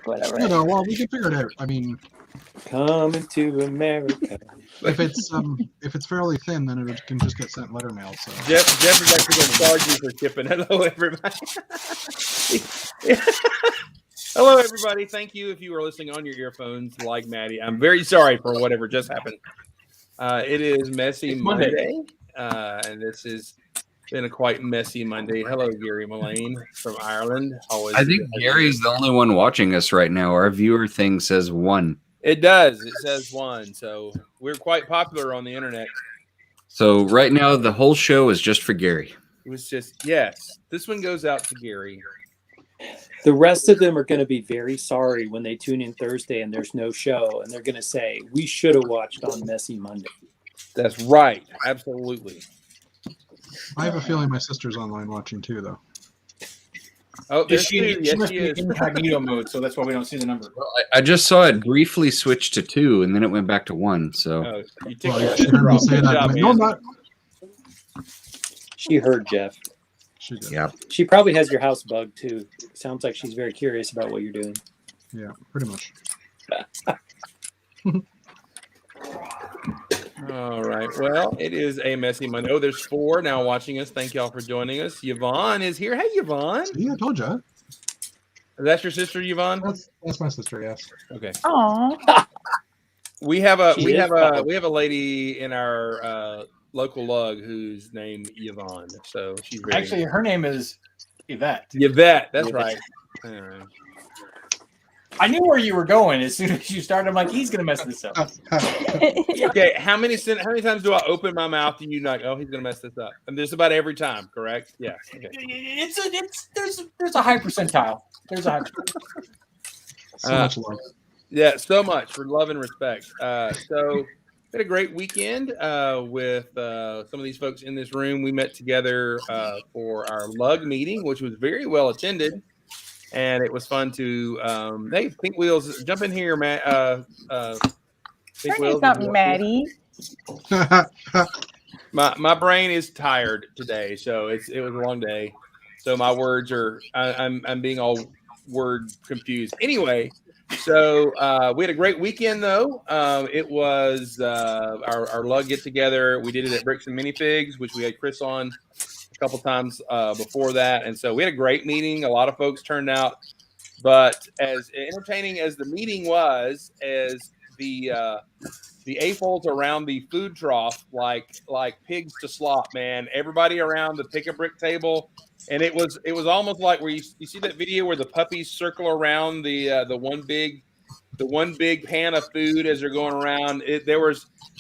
whatever. Well, we can figure it out. I mean, Coming to America. if it's fairly thin, then it can just get sent letter mail. So Jeff is actually going to charge you for shipping. Hello, everybody. Hello, everybody. Thank you if you are listening on your earphones like Maddie. I'm very sorry for whatever just happened. It is Messy Monday, and this has been a quite messy Monday. Hello, Gary Mullane from Ireland. Always. I think Gary's the only one watching us right now. Our viewer thing says 1. It does. It says 1. So we're quite popular on the internet. So right now, the whole show is just for Gary. It was just, yes. This one goes out to Gary. The rest of them are going to be very sorry when they tune in Thursday and there's no show. And they're going to say, we should have watched on Messy Monday. That's right. Absolutely. I have a feeling my sister's online watching too, though. Oh, She must be in incognito mode, so that's why we don't see the number. Well, I just saw it briefly switch to 2, and then it went back to 1. So you took Well, you heard me say that. No, not. She heard Jeff. She did. yeah. She probably has your house bugged too. Sounds like she's very curious about what you're doing. Yeah, pretty much. All right. Well, it is a messy Monday. Oh, there's 4 now watching us. Thank y'all for joining us. Yvonne is here. Hey, Yvonne. See, I told you. Is that your sister, Yvonne? That's my sister. Yes. Okay. Aw. We have a She is probably- we have a lady in our local lug who's named Yvonne. So she's very Actually, her name is Yvette. Yvette. That's Yvette. right. I knew where you were going as soon as you started. I'm like, he's gonna mess this up. Okay. How many times do I open my mouth and you like, oh, he's gonna mess this up? And just about every time, correct? Yeah. Okay. There's a high percentile. There's a high. So much love. Yeah, so much for love and respect. So we had a great weekend with some of these folks in this room. We met together for our lug meeting, which was very well attended. And it was fun to, hey, Pink Wheels, jump in here, Matt. Pink Her name's not Maddie. My brain is tired today, so it was a long day. So my words are, I'm being all word confused. Anyway, so we had a great weekend though. It was our lug get together. We did it at Bricks and Minifigs, which we had Chris on a couple times before that, and so we had a great meeting. A lot of folks turned out, but as entertaining as the meeting was, as the AFOLs around the food trough, like pigs to slop, man. Everybody around the pick a brick table, and it was almost like where you see that video where the puppies circle around the one big pan of food as they're going around.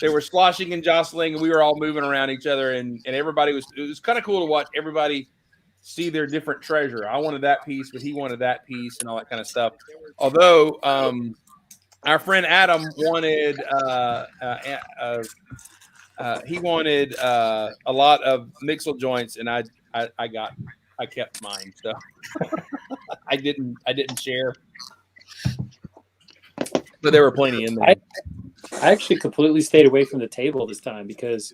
They were sloshing and jostling, and we were all moving around each other, and everybody it was kind of cool to watch everybody see their different treasure. I wanted that piece, but he wanted that piece, and all that kind of stuff. Although our friend Adam wanted he wanted a lot of mixel joints, and I kept mine, so I didn't share. But there were plenty in there. I actually completely stayed away from the table this time because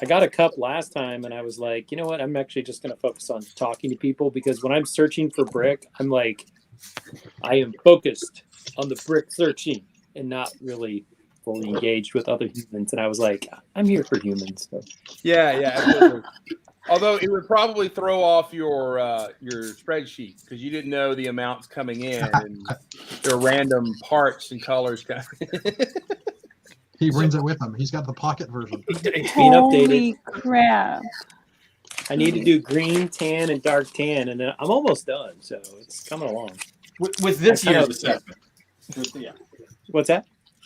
I got a cup last time and I was like, you know what? I'm actually just going to focus on talking to people, because when I'm searching for brick, I'm like, I am focused on the brick searching and not really fully engaged with other humans. And I was like, I'm here for humans. So. Yeah, absolutely. Although it would probably throw off your spreadsheet because you didn't know the amounts coming in and there are random parts and colors. He brings it with him. He's got the pocket version. It's being Holy updated. crap. I need to do green, tan, and dark tan, and then I'm almost done. So it's coming along. With this I kind year's of- assessment. What's that?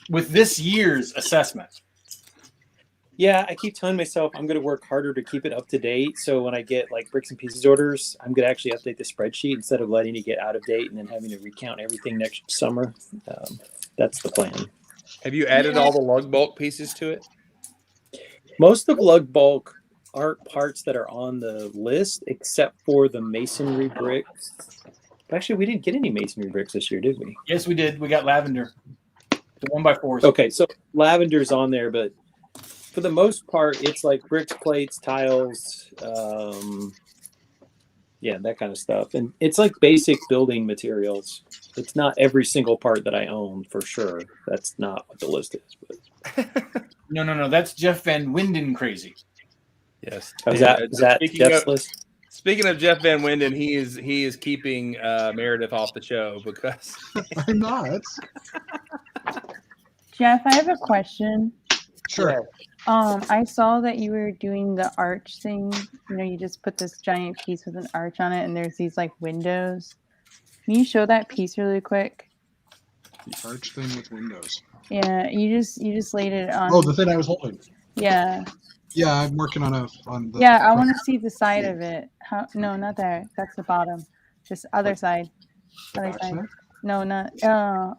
With this year's assessment. Yeah, I keep telling myself I'm going to work harder to keep it up to date. So when I get like bricks and pieces orders, I'm going to actually update the spreadsheet instead of letting it get out of date and then having to recount everything next summer. That's the plan. Have you added all the lug bulk pieces to it? Most of lug bulk aren't parts that are on the list except for the masonry bricks. Actually, we didn't get any masonry bricks this year, did we? Yes, we did. We got lavender. The 1x4s. Okay, so lavender's on there, but for the most part, it's like bricks, plates, tiles, yeah, that kind of stuff. And it's like basic building materials. It's not every single part that I own for sure. That's not what the list is. But No. That's Jeff Van Winden crazy. Yes. is that Jeff's list? Speaking of Jeff Van Winden, he is keeping Meredith off the show because I'm not. Jeff, I have a question. Sure. I saw that you were doing the arch thing. You know, you just put this giant piece with an arch on it, and there's these like windows. Can you show that piece really quick? The arch thing with windows. Yeah, you just laid it on. Oh, the thing I was holding. Yeah. Yeah, I'm working on the. Yeah, I want to see the side of it. How? No, not there. That's the bottom. Just other side. Other side. No, not.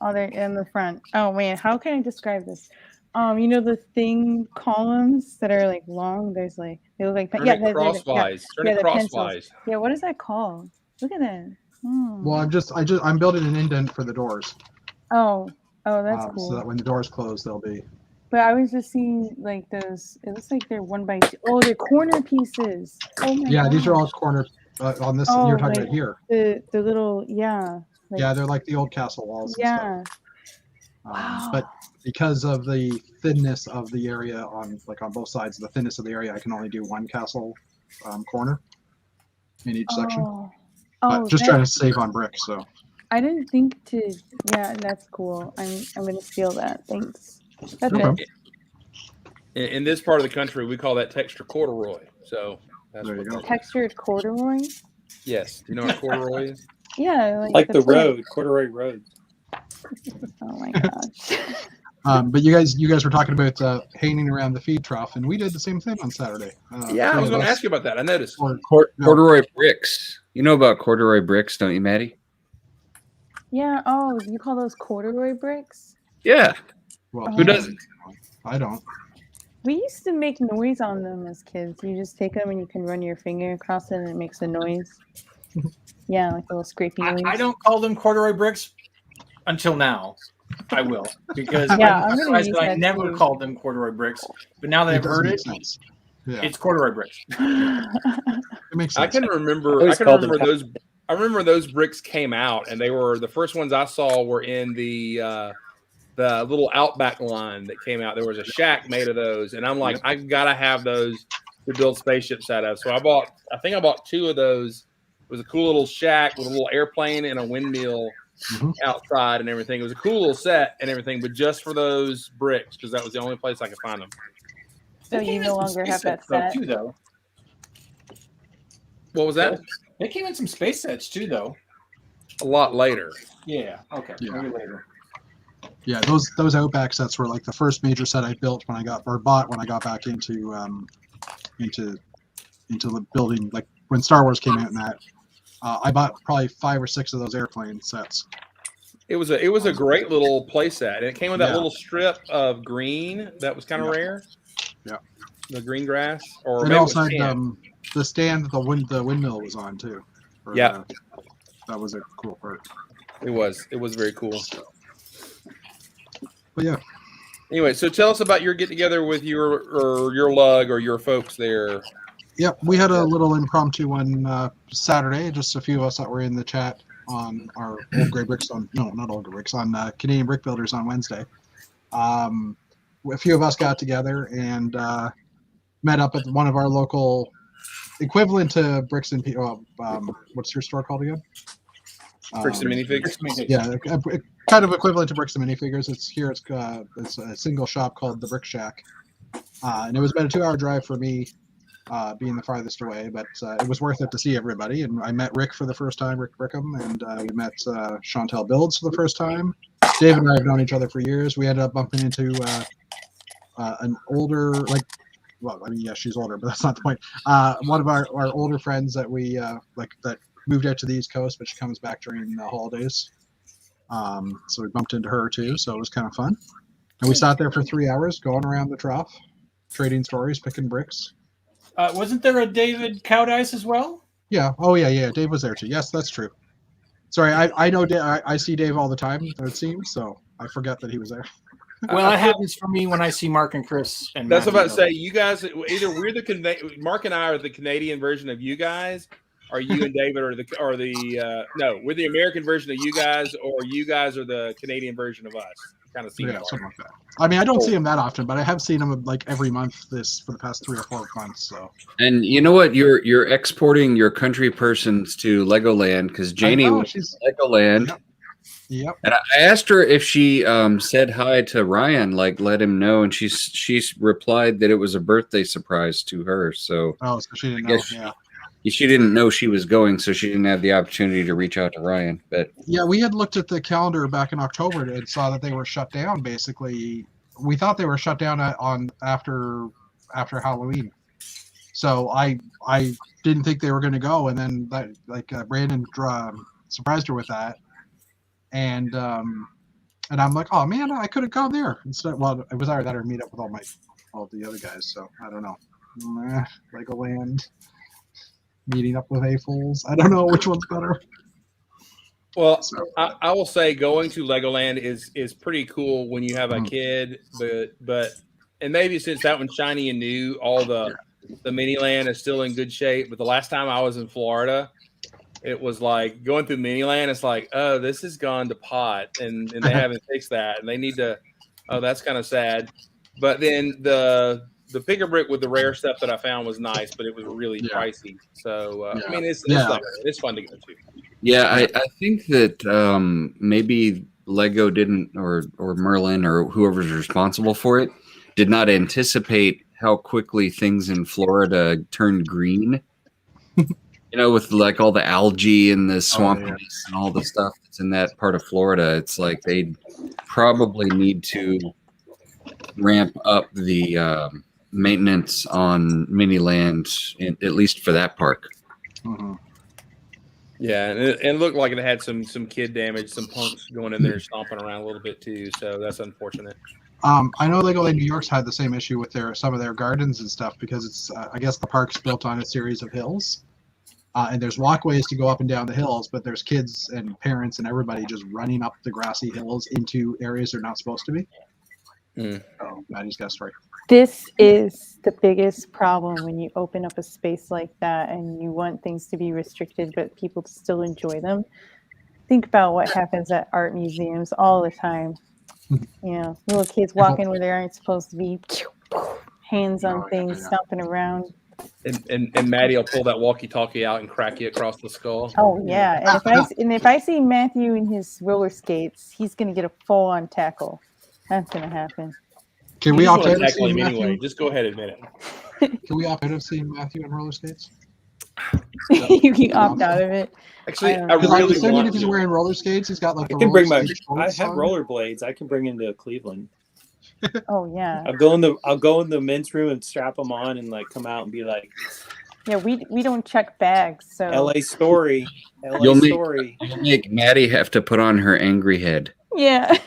Other in the front. Oh man, how can I describe this? You know the thing columns that are like long. There's like they look like turn it crosswise. Turn it crosswise. Yeah, what is that called? Look at that. Oh. Well, I'm building an indent for the doors. Oh, that's cool. So that when the doors close, they'll be. But I was just seeing like those. It looks like they're 1x2. Oh, they're corner pieces. Oh my Yeah, these are gosh. all corner on this. Oh, You're talking like about here. The little Like, Yeah, they're like the old castle walls. Yeah. And stuff. Wow. But because of the thinness of the area on both sides, the thinness of the area, I can only do one castle corner in each section. But just trying to save on brick, so. I didn't think to. Yeah, that's cool. I'm gonna steal that. Thanks. That's No it. In this part of the country, we call that texture corduroy. So that's There you go. Textured corduroy. Yes. Do you know what corduroy is? Yeah, Like the plant. road, corduroy road. Oh my gosh. But you guys were talking about hanging around the feed trough, and we did the same thing on Saturday. Yeah, I three was of going to us. ask you about that. I noticed. Corduroy bricks. You know about corduroy bricks, don't you, Maddie? Yeah. Oh, you call those corduroy bricks? Yeah. Well, Who doesn't? I don't. We used to make noise on them as kids. You just take them and you can run your finger across it, and it makes a noise. Yeah, like a little scraping noise. I don't call them corduroy bricks until now. I will because Yeah, I'm I'm gonna surprised use that I that never too. called them corduroy bricks. But now that I've does heard make it, sense. Yeah, it's corduroy bricks. it makes I sense. can remember. always I called can them remember those. I remember those bricks came out, and they were the first ones I saw were in the little Outback line that came out. There was a shack made of those, and I'm like, I gotta have those to build spaceships out of. So I bought two of those. It was a cool little shack with a little airplane and a windmill outside and everything. It was a cool little set and everything, but just for those bricks because that was the only place I could find them. So you no longer have that set. too, though. What was that? They came in some space sets too, though. A lot later. Yeah. Okay. Yeah. Maybe later. Yeah, those Outback sets were like the first major set I built when I got back into the building. Like when Star Wars came out, and that I bought probably 5 or 6 of those airplane sets. It was a great little play set, and it came with that Yeah. little strip of green that was kind of rare. Yeah, the green grass, or it maybe also it was had tan. the stand that the windmill was on too. Yeah. That was a cool part. It was very cool. But yeah, Anyway, so tell us about your get together with your lug or your folks there. yep, we had a little impromptu one Saturday. Just a few of us that were in the chat on our old gray bricks on not old gray bricks on Canadian Brick Builders on Wednesday. A few of us got together and met up at one of our local equivalent to Bricks and what's your store called again? Bricks and minifigs. Yeah, kind of equivalent to Bricks and Minifigures. It's a single shop called the Brick Shack, and it was about a 2-hour drive for me, being the farthest away. But it was worth it to see everybody. And I met Rick for the first time, Rick Brickham, and we met Chantel Builds for the first time. Dave and I have known each other for years. We ended up bumping into an older, she's older, but that's not the point. One of our older friends that we that moved out to the East Coast, but she comes back during the holidays. So we bumped into her too, so it was kind of fun. And we sat there for 3 hours going around the trough, trading stories, picking bricks. Wasn't there a David Cowdice as well? Yeah. Oh yeah. Dave was there too. Yes, that's true. Sorry, I know Dave, I see Dave all the time, it seems, so I forget that he was there. Well, it happens for me when I see Mark and Chris. And That's Matthew. about to say. You guys, either Mark and I are the Canadian version of you guys, are you and David no, we're the American version of you guys, or you guys are the Canadian version of us. Kind of see Yeah, something like that. I mean, I don't see him that often, but I have seen him like every month for the past 3 or 4 months. So. And you know what? You're exporting your country persons to Legoland because Janie was she's Legoland. Yep. And I asked her if she said hi to Ryan, like let him know, and she's replied that it was a birthday surprise to her. So so she didn't know. She didn't know she was going, so she didn't have the opportunity to reach out to Ryan. But yeah, we had looked at the calendar back in October and saw that they were shut down. Basically, we thought they were shut down after Halloween. So I didn't think they were going to go, and then Brandon surprised her with that, and I'm like, oh man, I could have gone there instead. Well, it was either that or meet up with all the other guys. So I don't know, Legoland. Meeting up with A-Fools. I don't know which one's better. Well, I will say going to Legoland is pretty cool when you have a kid, but maybe since that one's shiny and new, all the Miniland is still in good shape. But the last time I was in Florida, it was like going through Miniland. It's like, oh, this has gone to pot, and they haven't fixed that, and they need to. Oh, that's kind of sad. But then the picker brick with the rare stuff that I found was nice, but it was really pricey. So I mean, it's fun to go to. Yeah, I think that maybe Lego didn't, or Merlin, or whoever's responsible for it, did not anticipate how quickly things in Florida turned green. With like all the algae and the swampiness and all the stuff that's in that part of Florida. It's like they probably need to ramp up the maintenance on Miniland, at least for that park. Mm-hmm. Yeah, and it looked like it had some kid damage, some punks going in there stomping around a little bit too. So that's unfortunate. I know Legoland New York's had the same issue with some of their gardens and stuff because it's I guess the park's built on a series of hills, and there's walkways to go up and down the hills, but there's kids and parents and everybody just running up the grassy hills into areas they're not supposed to be. So Maddie's got a story. This is the biggest problem when you open up a space like that and you want things to be restricted, but people still enjoy them. Think about what happens at art museums all the time. Little kids walking where they aren't supposed to be, hands on things, stomping around. And Maddie will pull that walkie-talkie out and crack you across the skull. Oh yeah, and if I see Matthew in his roller skates, he's gonna get a full-on tackle. That's gonna happen. Can we opt out of seeing Matthew? Anyway? Just go ahead and admit it. Can we opt out of seeing Matthew on roller skates? You can opt out of it. Actually, I I really assuming want if he's to. wearing roller skates, he's got like the I can bring roller my. skate I shorts have on. rollerblades. I can bring into Cleveland. Oh yeah. I'll go in the men's room and strap them on and like come out and be like, Yeah, we don't check bags, so LA story. You'll Story. make Maddie have to put on her angry head. yeah.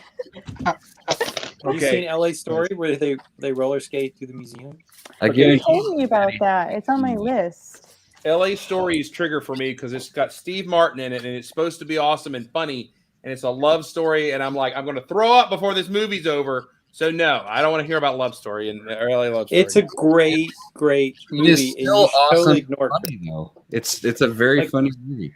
Have you seen LA Story where they roller skate through the museum? I You guarantee told me about that. It's on my list. LA Story is trigger for me because it's got Steve Martin in it, and it's supposed to be awesome and funny, and it's a love story, and I'm like, I'm going to throw up before this movie's over. So no, I don't want to hear about Love Story and LA Love Story. It's a great movie. It is still and you awesome. totally ignore it. Funny, though. It's a very funny movie.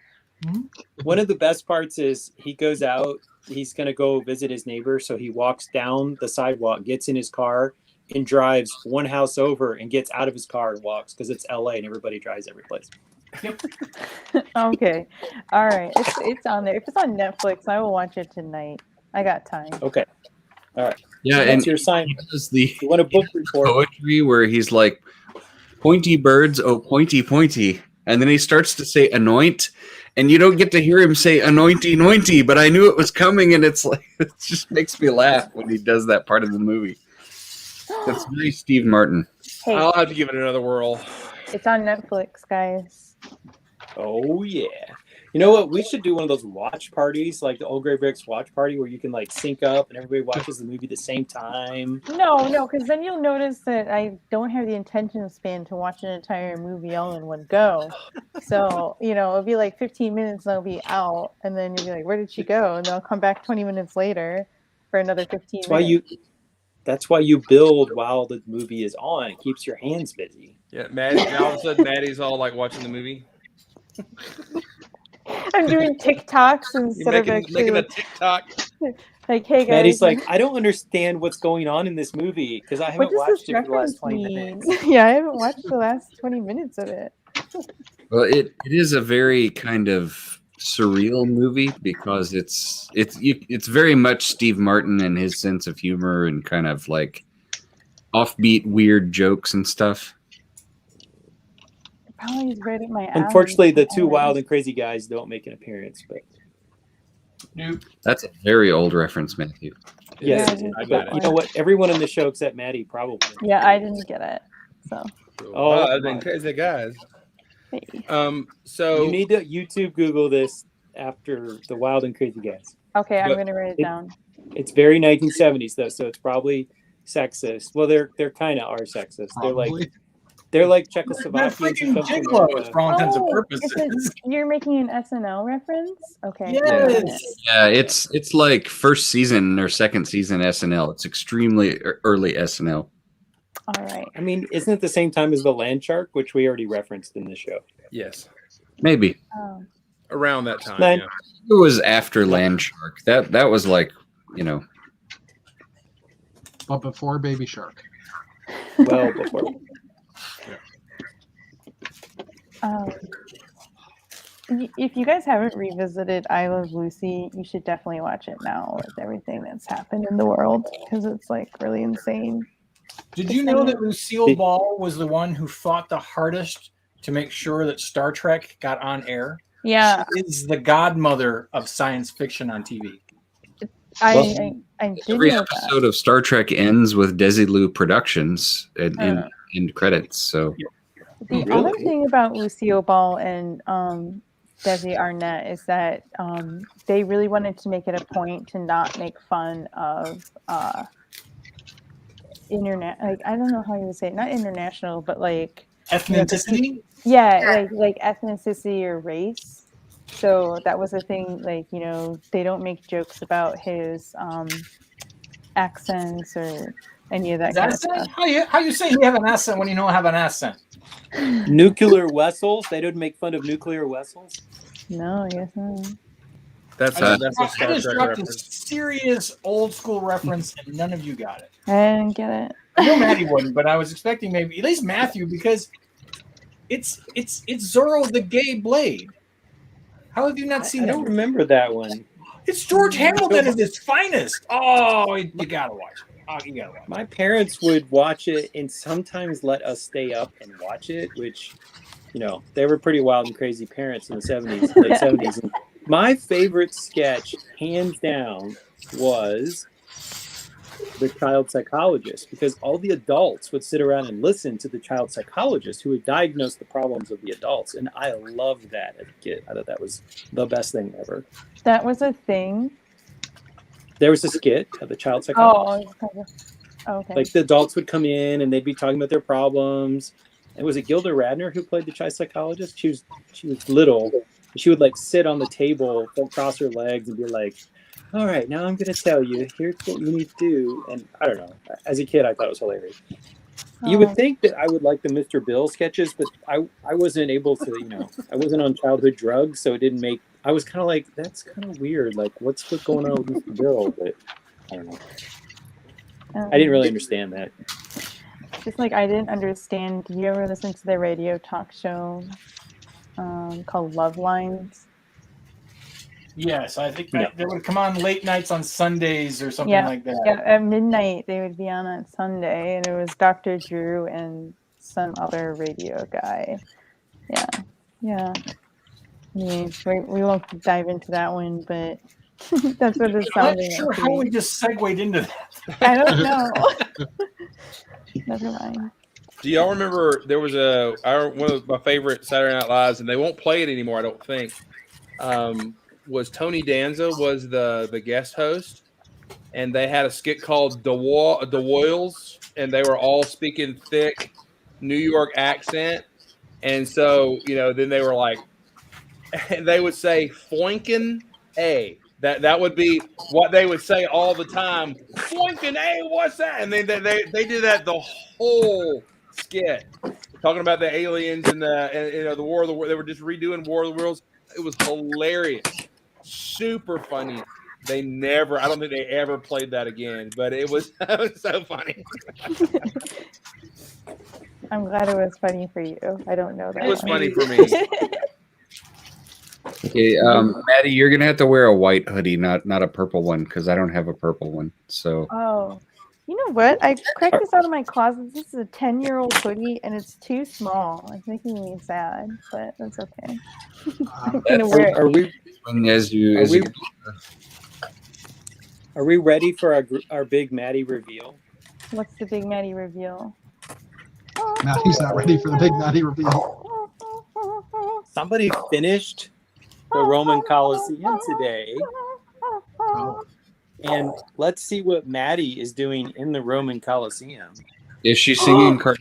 One of the best parts is he goes out. He's going to go visit his neighbor. So he walks down the sidewalk, gets in his car, and drives one house over and gets out of his car and walks because it's LA and everybody drives every place. Okay. All right. It's on there. If it's on Netflix, I will watch it tonight. I got time. Okay. All right. Yeah, That's and your sign. he does the You want a book report? poetry where he's like, pointy birds, oh pointy pointy, and then he starts to say anoint, and you don't get to hear him say anointy nointy, but I knew it was coming, and it's like it just makes me laugh when he does that part of the movie. That's very Steve Martin. Hey, I'll have to give it another whirl. it's on Netflix, guys. Oh yeah. You know what? We should do one of those watch parties, like the Old Gray Bricks watch party, where you can like sync up and everybody watches the movie at the same time. No, because then you'll notice that I don't have the attention span to watch an entire movie all in one go. So, it'll be like 15 minutes and I'll be out, and then you'll be like, where did she go? And then I'll come back 20 minutes later for another 15 minutes. That's why you build while the movie is on. It keeps your hands busy. Yeah, Maddie. Now all of a sudden, Maddie's all like watching the movie. I'm doing TikToks instead of You're making a actually TikTok. like, hey guys. Maddie's like, I don't understand what's going on in this movie because I what haven't does this watched it for the last reference 20 mean? minutes. Yeah, I haven't watched the last 20 minutes of it. Well, it is a very kind of surreal movie because it's very much Steve Martin and his sense of humor and kind of like offbeat, weird jokes and stuff. Probably is right at my alley. Unfortunately, the two wild and crazy guys don't make an appearance, but Nope. That's a very old reference, Matthew. yes, Yeah, I but got it. you know what? Everyone in the show except Maddie probably. Yeah, I didn't get it. So Oh, Wow, come then on. crazy guys. hey. So You need to YouTube Google this after the wild and crazy guys. Okay, I'm But gonna write it down. It's very 1970s though, so it's probably sexist. Well, they're kind of are sexist. Probably. They're like They're Czechoslovakians who freaking come to gigolos America. for all intents and Oh, purposes. you're making an SNL reference? Okay. Yes. Yeah, it's like first season or second season SNL. It's extremely early SNL. All right. I mean, isn't it the same time as the land shark, which we already referenced in the show? yes, Maybe Oh. around that time. Nine. Yeah. it was after Land Shark. That was like, you know, But before Baby Shark. Well, before. If you guys haven't revisited I Love Lucy, you should definitely watch it now with everything that's happened in the world because it's like really insane. Did you know that Lucille Ball was the one who fought the hardest to make sure that Star Trek got on air? Yeah, She is the godmother of science fiction on TV. I did every know that. episode of Star Trek ends with Desilu Productions in credits. So The Really? other thing about Lucille Ball and Desi Arnett is that they really wanted to make it a point to not make fun of internet. Like I don't know how you would say it, not international, but like Ethnicity? yeah, like ethnicity or race. So that was the thing. Like they don't make jokes about his accents or any of that kind of Accent? stuff. How you say you have an accent when you don't have an accent? Nuclear vessels. They don't make fun of nuclear vessels. No, I guess not. That's I a Star just Trek dropped a reference. serious old school reference and none of you got it. I didn't get it. I know Maddie wouldn't, but I was expecting maybe at least Matthew because it's Zorro the Gay Blade. How have you not seen I that? don't remember that one. It's George Hamilton at his finest. Oh, you gotta watch it. Oh, you gotta watch it. My parents would watch it and sometimes let us stay up and watch it, which, they were pretty wild and crazy parents in the 70s, late 70s. And my favorite sketch, hands down, was the child psychologist, because all the adults would sit around and listen to the child psychologist who would diagnose the problems of the adults. And I loved that as a kid. I thought that was the best thing ever. That was a thing. There was a skit of the child psychologist. Oh, okay. Like the adults would come in and they'd be talking about their problems. And was it Gilda Radner who played the child psychologist? She was little. She would like sit on the table, cross her legs, and be like, "All right, now I'm going to tell you. Here's what you need to do." And I don't know. As a kid, I thought it was hilarious. You would think that I would like the Mr. Bill sketches, but I wasn't able to. I wasn't on childhood drugs, so it didn't make. I was kind of like, that's kind of weird. Like, what's going on with Mr. Bill? But I don't know. I didn't really understand that. Just like I didn't understand. Do you ever listen to the radio talk show called Love Lines? Yes, I think No. they would come on late nights on Sundays or something like that. Yeah, at midnight they would be on Sunday, and it was Dr. Drew and some other radio guy. Yeah. Anyways, we won't dive into that one, but that's what it's I'm sounding not sure like to how me. we just segued into that. I don't know. Never mind. Do y'all remember there was one of my favorite Saturday Night Lives, and they won't play it anymore, I don't think. Was Tony Danza was the guest host, and they had a skit called The Woyles, and they were all speaking thick New York accent, and so then they were like, they would say "foinkin' a." That would be what they would say all the time. "Foinkin' a, what's that?" And they did that the whole skit. talking about the aliens and the War of the Worlds. They were just redoing War of the Worlds. It was hilarious, super funny. I don't think they ever played that again, but it was, it was so funny. I'm glad it was funny for you. I don't know that. It was one. funny for me. Okay, Maddie, you're gonna have to wear a white hoodie, not a purple one, because I don't have a purple one. So Oh, you know what? I cracked this out of my closet. This is a 10-year-old hoodie, and it's too small. It's making me sad, but that's okay. I'm gonna wear it. Are we ready for our big Maddie reveal? What's the big Maddie reveal? Maddie's not ready for the big Maddie reveal. Somebody finished the Roman Colosseum today. Oh. And let's see what Maddie is doing in the Roman Colosseum. is she singing? Wait,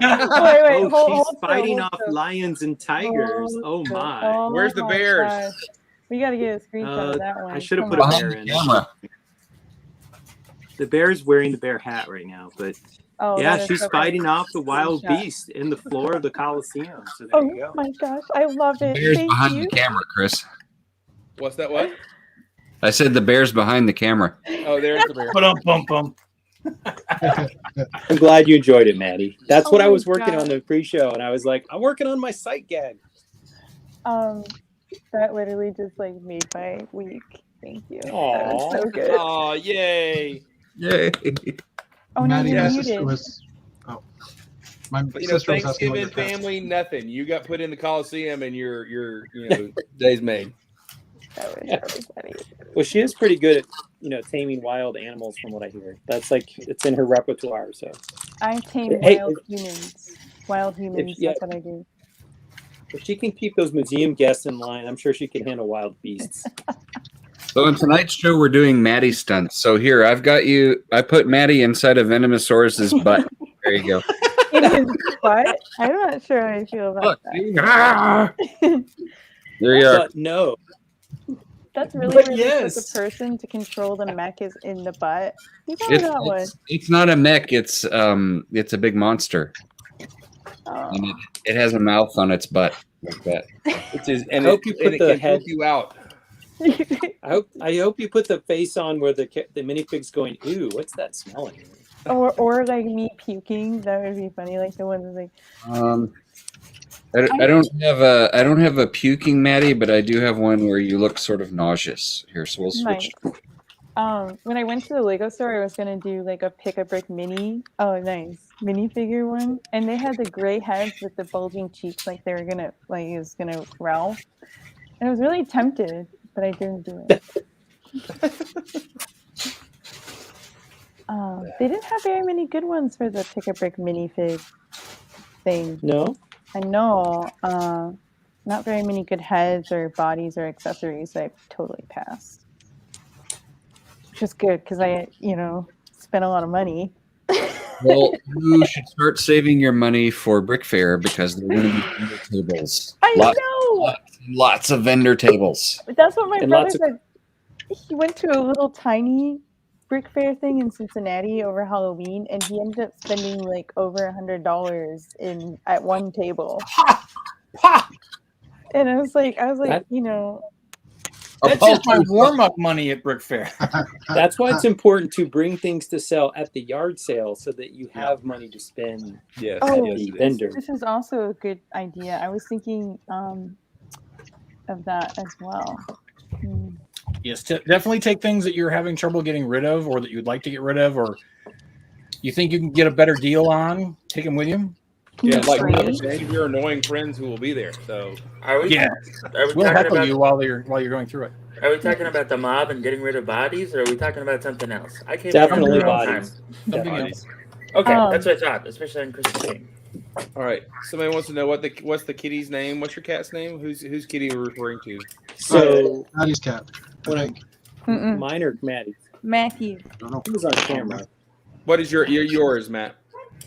She's fighting off lions and tigers. Oh my. Where's the bears? gosh. We gotta get a screenshot of that one. I should have Come put a on. bear in. Camera. The bear's wearing the bear hat right now, but Oh, yeah, that is she's so fighting funny. off the wild Screenshot. beast in the floor of the Colosseum. So there you Oh go. my gosh, I love it. Bear's Thank behind you. the camera, Chris. What's that? What? I said the bear's behind the camera. Oh, there's the bear. Bum. I'm glad you enjoyed it, Maddie. That's Oh what I my was working God. on the pre-show, and I was like, I'm working on my sight gag. That literally just like made my week. Thank you. That Aw. was so good. Oh, yay! Yay! Oh no, Maddie, you're my sister muted. was. Oh, my But, you know, sister was asking what Thanksgiving your past- family, nothing. You got put in the Coliseum, and your day's made. That was really funny. Well, she is pretty good at taming wild animals, from what I hear. That's like it's in her repertoire. So I tame Hey, wild humans. Wild humans. yeah. That's what I do. if she can keep those museum guests in line, I'm sure she can handle wild beasts. So in tonight's show, we're doing Maddie stunts. So here, I've got you. I put Maddie inside a Venomousaurus's butt. There you go. In his butt? I'm not sure how I feel about Look, that. see? Ah! There you are. But no, That's really But really yes. the person to control the mech is in the butt. You probably got one. It's not a mech. It's a big monster, Oh. and it has a mouth on its butt like that. And I hope you put it the can head- poop you out. I hope you put the face on where the minifig's going. Ooh, what's that smelling? or like me puking. That would be funny. Like the one that's like, I don't have a puking Maddie, but I do have one where you look sort of nauseous. Here, so we'll switch. nice. When I went to the Lego store, I was gonna do like a pick-a-brick mini. Oh, nice minifigure one, and they had the gray heads with the bulging cheeks, like they were gonna like it was gonna Ralph. And I was really tempted, but I didn't do it. They didn't have very many good ones for the pick-a-brick minifig thing. No. I know. Not very many good heads or bodies or accessories. I totally passed. Which is good because I, spent a lot of money. Well, you should start saving your money for Brick Fair because they're going to be vendor tables. I know. Lots of vendor tables. That's what my And brother lots of- said. He went to a little tiny Brick Fair thing in Cincinnati over Halloween, and he ended up spending like over $100 at one table. And I was like, That- That's just my warm-up money at Brick Fair. That's why it's important to bring things to sell at the yard sale so that you have money to spend Yes. Oh, yes, the it is. vendor. this is also a good idea. I was thinking of that as well. Hmm. Yes, definitely take things that you're having trouble getting rid of, or that you'd like to get rid of, or you think you can get a better deal on. Take them with you. Yeah, like Free? your annoying friends who will be there. So Are we? Yeah, Are we we'll talking heckle about? you while you're going through it. Are we talking about the mob and getting rid of bodies, or are we talking about something else? I can't Definitely remember all the bodies. time. Something Bodies. else. Okay, Um, that's what I thought, especially on Christmas Day. all right. Somebody wants to know what's the kitty's name? What's your cat's name? Who's kitty we're referring to? So Maddie's cat. I think. Mm-mm. mine or Maddie? Matthew. I don't know. He was on camera. What is yours, Matt?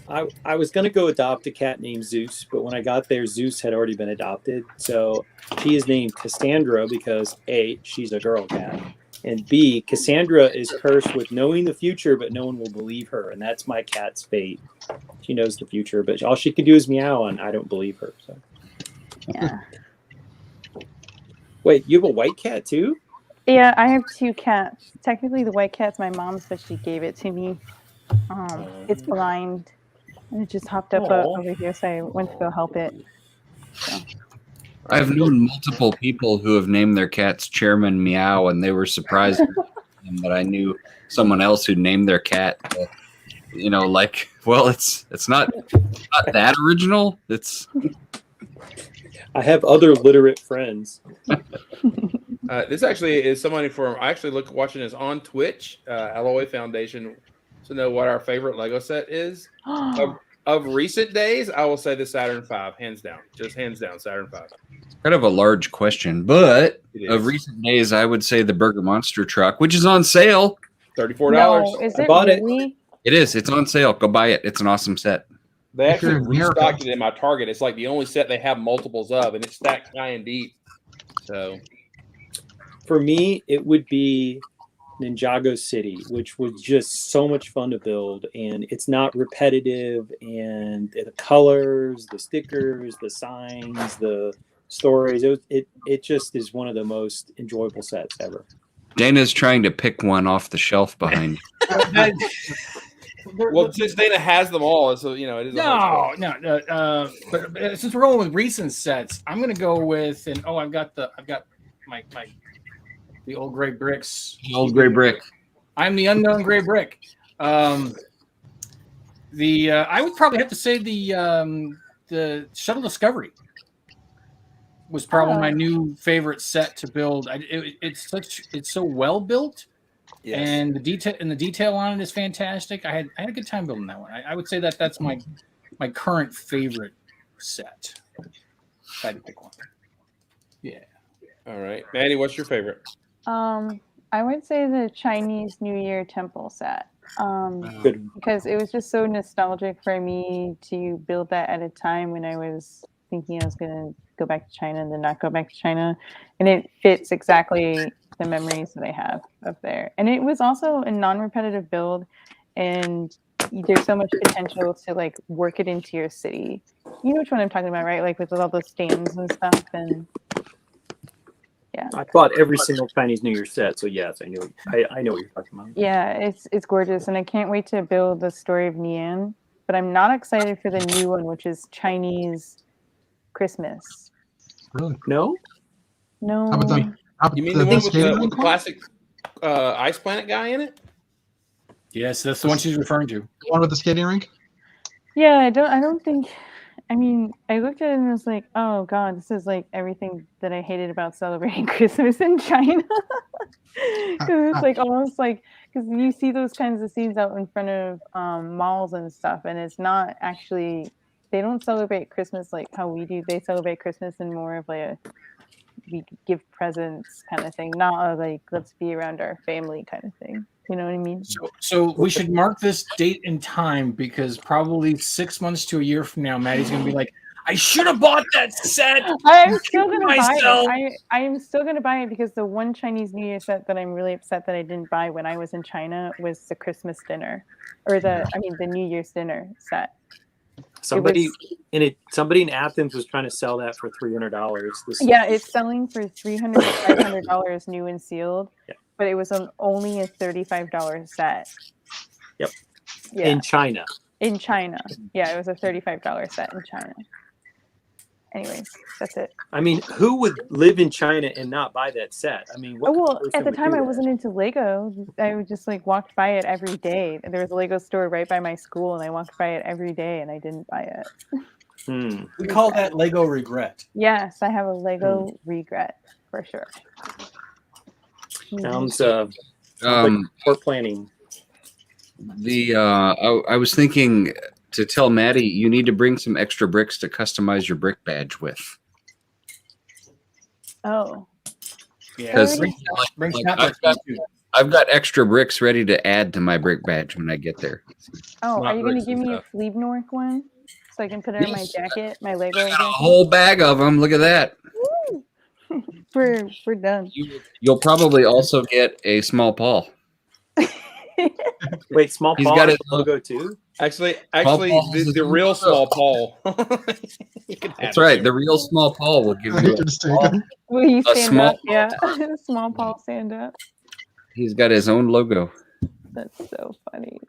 I was going to go adopt a cat named Zeus, but when I got there, Zeus had already been adopted. So she is named Cassandra because A, she's a girl cat, And B, Cassandra is cursed with knowing the future, but no one will believe her. And that's my cat's fate. She knows the future, but all she can do is meow, and I don't believe her. So. Yeah. Wait, you have a white cat too? Yeah, I have 2 cats. Technically, the white cat's my mom's, but she gave it to me. It's blind, and it just hopped up Aw. over here, so I went to go help it. So. I've known multiple people who have named their cats Chairman Meow, and they were surprised that I knew someone else who named their cat. Like, well, it's not that original. It's. I have other literate friends. This actually is somebody from. I actually watching this on Twitch. Alloy Foundation to know what our favorite Lego set is. Of recent days, I will say the Saturn V, hands down. Just hands down, Saturn V. Kind of a large question, but of recent days, I would say the Burger Monster truck, which is on sale. $34. No, is I it bought it. really? It is. It's on sale. Go buy it. It's an awesome set. They actually If you're in America- restocked it in my Target. It's like the only set they have multiples of, and it's stacked high and deep. So For me, it would be Ninjago City, which was just so much fun to build, and it's not repetitive, and the colors, the stickers, the signs, the stories, it just is one of the most enjoyable sets ever. Dana's trying to pick one off the shelf behind. well, since Dana has them all, so it is. No. But since we're going with recent sets, I'm going to go with I've got my the old gray bricks. The old gray brick. I'm the unknown gray brick. I would probably have to say the Shuttle Discovery was probably my new favorite set to build. It's so well built, Yes. and the detail on it is fantastic. I had a good time building that one. I would say that's my current favorite set. If I had to pick one. Yeah. All right, Maddie, what's your favorite? I would say the Chinese New Year temple set. Good. Because it was just so nostalgic for me to build that at a time when I was thinking I was going to go back to China and then not go back to China. And it fits exactly the memories that I have of there. And it was also a non-repetitive build, and there's so much potential to like work it into your city. You know which one I'm talking about, right? Like with all those stands and stuff. And yeah, I bought every single Chinese New Year set, so yes, I know what you're talking about. yeah, it's gorgeous, and I can't wait to build the story of Nian. But I'm not excited for the new one, which is Chinese Christmas. Really? No? No. How about You mean the one with skating the rink one? classic Ice Planet guy in it? Yes, that's the one she's referring to. The one with the skating rink? Yeah, I don't think. I mean, I looked at it and was like, oh god, this is like everything that I hated about celebrating Christmas in China. Because it's like almost like, because you see those kinds of scenes out in front of malls and stuff, and it's not actually, they don't celebrate Christmas like how we do. They celebrate Christmas in more of like we give presents kind of thing, not a like let's be around our family kind of thing. You know what I mean? So we should mark this date and time, because probably 6 months to a year from now, Maddie's going to be like, I should have bought that set. I'm still gonna buy myself. it. I am still gonna buy it, because the one Chinese New Year set that I'm really upset that I didn't buy when I was in China was the Christmas dinner, or the New Year's dinner set. Somebody in Athens was trying to sell that for $300. Yeah, it's selling for $300 to $500 new and sealed. Yeah. But it was only a $35 set. Yep. Yeah. In China. In China. Yeah, it was a $35 set in China. Anyways, that's it. I mean, who would live in China and not buy that set? I mean, what Well, person at the would time do I that? wasn't into Lego. I would just like walked by it every day. There was a Lego store right by my school, and I walked by it every day, and I didn't buy it. We call that Lego regret. Yes, I have a Lego regret for sure. Sounds Um, like poor planning. I was thinking to tell Maddie, you need to bring some extra bricks to customize your brick badge with. Oh. Yeah. Because Bring like, snap I've got extra bricks ready to add to my brick badge when I get there. Oh, Not are you going to bricks give and me stuff. a Fleebnork one so I can put it on my Yes. jacket, my Lego I got a jacket? whole bag of them. Look at that. We're done. You'll probably also get a small Paul. Wait, small He's Paul got has his a logo too? Actually, Paul has his the own real logo. small Paul. That's right. The real small Paul will give You you can just take them. Will you A stand small up? Yeah. Small Paul stand up. He's got his own logo. That's so funny.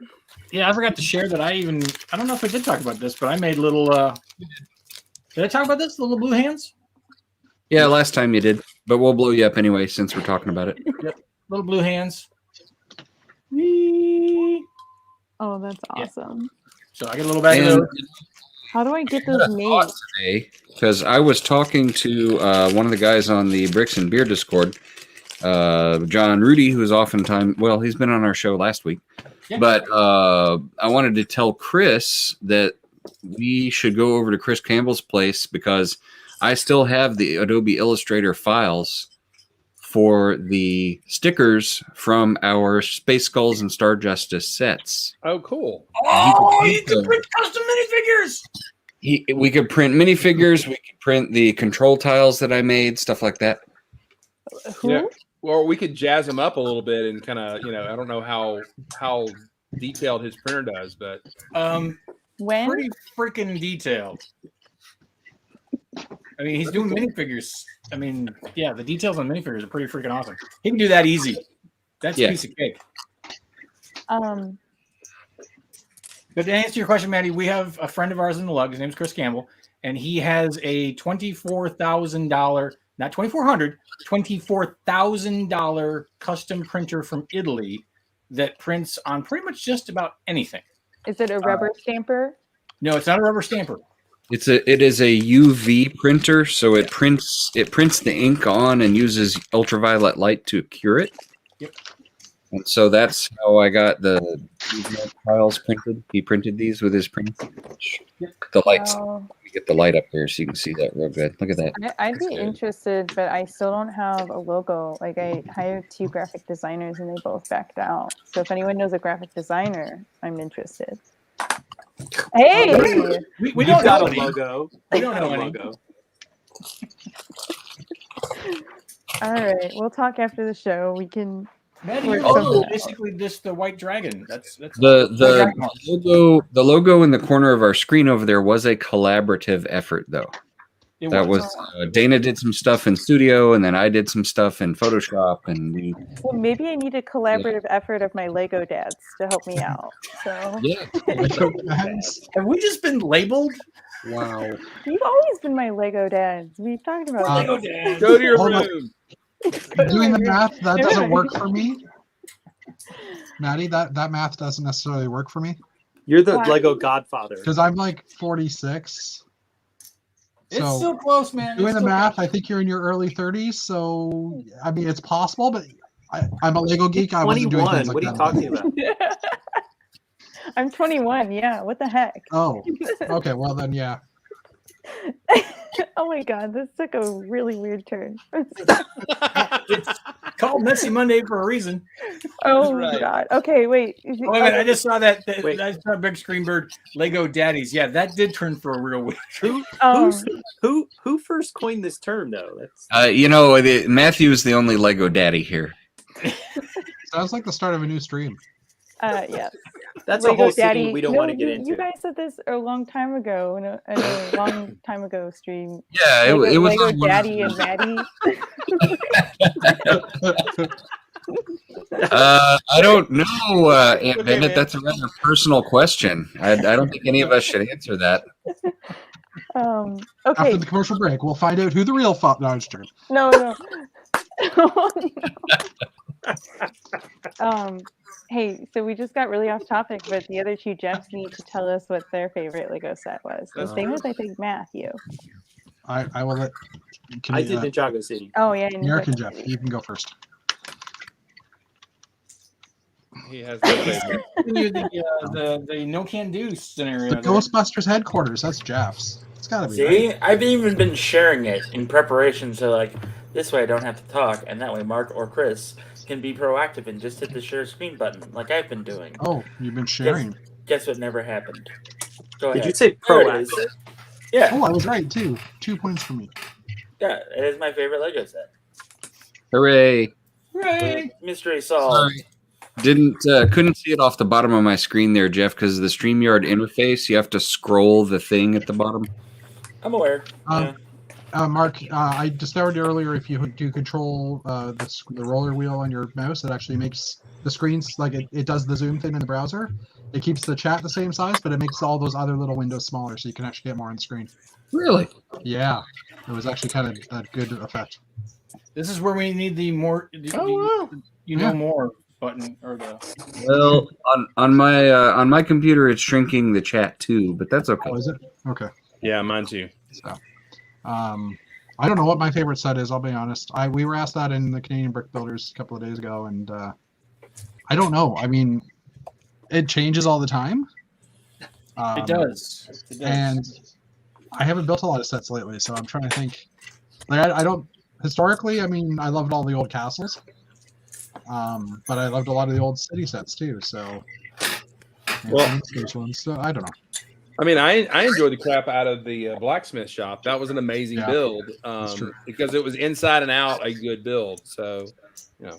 Yeah, I forgot to share that. I don't know if I did talk about this, but I made little. Did I talk about this? Little blue hands. Yeah, last time you did, but we'll blow you up anyway since we're talking about it. Yep, little blue hands. Oh, that's awesome. So I get a little bag of And those. How do I get I had those a made? thought today because I was talking to one of the guys on the Bricks and Beer Discord, John Rudy, who's oftentimes, well, he's been on our show last week, Yeah. but I wanted to tell Chris that we should go over to Chris Campbell's place because I still have the Adobe Illustrator files for the stickers from our Space Skulls and Star Justice sets. Oh, cool. Oh, you can print custom minifigures. We could print minifigures. We could print the control tiles that I made, stuff like that. Who? Yeah. Or we could jazz him up a little bit and kind of, I don't know how detailed his printer does, but When? Pretty freaking detailed. I mean, he's doing minifigures. I mean, yeah, the details on minifigures are pretty freaking awesome. He can do that easy. That's a piece of cake. But to answer your question, Maddie, we have a friend of ours in the lug. His name is Chris Campbell, and he has a $24,000, not $2,400, $24,000 custom printer from Italy that prints on pretty much just about anything. Is it a rubber stamper? No, it's not a rubber stamper. It is a UV printer, so it prints the ink on and uses ultraviolet light to cure it. Yep. And so that's how I got these tiles printed. He printed these with his printer. The lights. Wow. Let me get the light up there so you can see that real good. Look at that. I'd be interested, but I still don't have a logo. Like I hired 2 graphic designers and they both backed out. So if anyone knows a graphic designer, I'm interested. Hey, We don't got know a any. logo. We don't know a any. logo. all right, we'll talk after the show. We can. Maddie, We're you're so- basically just the white dragon. That's The logo in the corner of our screen over there was a collaborative effort, though. That was Dana did some stuff in studio, and then I did some stuff in Photoshop, and we. Well, maybe I need a collaborative effort of my Lego dads to help me out. So Yeah. Have we just been labeled? Wow. you've always been my Lego dads. We've talked about Lego this. Dad. go to your Hold on. room. Doing the math, that Hey, doesn't Maddie. work for me. Maddie, that math doesn't necessarily work for me You're the Why? Lego Godfather. because I'm like 46. It's So so close, man. doing It's the so math, close. I think you're in your early 30s. So I mean, it's possible, but I'm a Lego geek. I wasn't doing 21. things like What are you that. talking about? I'm 21. Yeah. What the heck? Oh, okay. Well then, yeah. Oh my God, this took a really weird turn. It's called Messy Monday for a reason. Oh right. God. Okay, wait. Oh, wait a minute, I just saw that. Wait. I saw Big Screen Bird Lego Daddies. Yeah, that did turn for a real weird. Who first coined this term though? That's Matthew is the only Lego daddy here. Sounds like the start of a new stream. Yeah. that's Lego a whole Daddy. city we don't No, want to get you into. You guys said this a long time ago in a long time ago stream. Yeah, it was Lego on one of Daddy the- and Maddie. I don't know, Aunt Bennett. That's a rather personal question. I don't think any of us should answer that. Okay. After the commercial break, we'll find out who the real no, it's true. No. Hey, so we just got really off topic, but the other 2 Jeffs need to tell us what their favorite Lego set was. The same as I think Matthew. I will let. Can I you, did Ninjago City. Oh yeah. American Jeff, you can go first. He has no favorite. the no can do scenario. The Ghostbusters headquarters. That's Jeff's. It's gotta be. See, Right? I've even been sharing it in preparation, so like this way I don't have to talk, and that way Mark or Chris can be proactive and just hit the share screen button like I've been doing. Oh, you've been sharing. Guess what never happened? Go Did ahead. you say There it is. proactive? Yeah, Oh, I was right too. 2 points for me. Yeah, it is my favorite Lego set. Hooray! Hooray! Mystery solved. Couldn't see it off the bottom of my screen there, Jeff, because the StreamYard interface, you have to scroll the thing at the bottom. I'm aware. Yeah. Mark, I discovered earlier if you do control the roller wheel on your mouse, it actually makes the screens like it does the zoom thing in the browser. It keeps the chat the same size, but it makes all those other little windows smaller, so you can actually get more on the screen. Really? Yeah, it was actually kind of a good effect. This is where we need the more. More button or the. Well, on my computer, it's shrinking the chat too, but that's okay. Oh, is it? Okay. Yeah, mine too. So, I don't know what my favorite set is. I'll be honest. We were asked that in the Canadian Brick Builders a couple of days ago, and I don't know. I mean, it changes all the time. It does. And I haven't built a lot of sets lately, so I'm trying to think. Like I don't historically. I mean, I loved all the old castles, but I loved a lot of the old city sets too. So, Well, so I don't know. I mean, I enjoyed the crap out of the blacksmith shop. That was an amazing build because it was inside and out a good build. So, you know.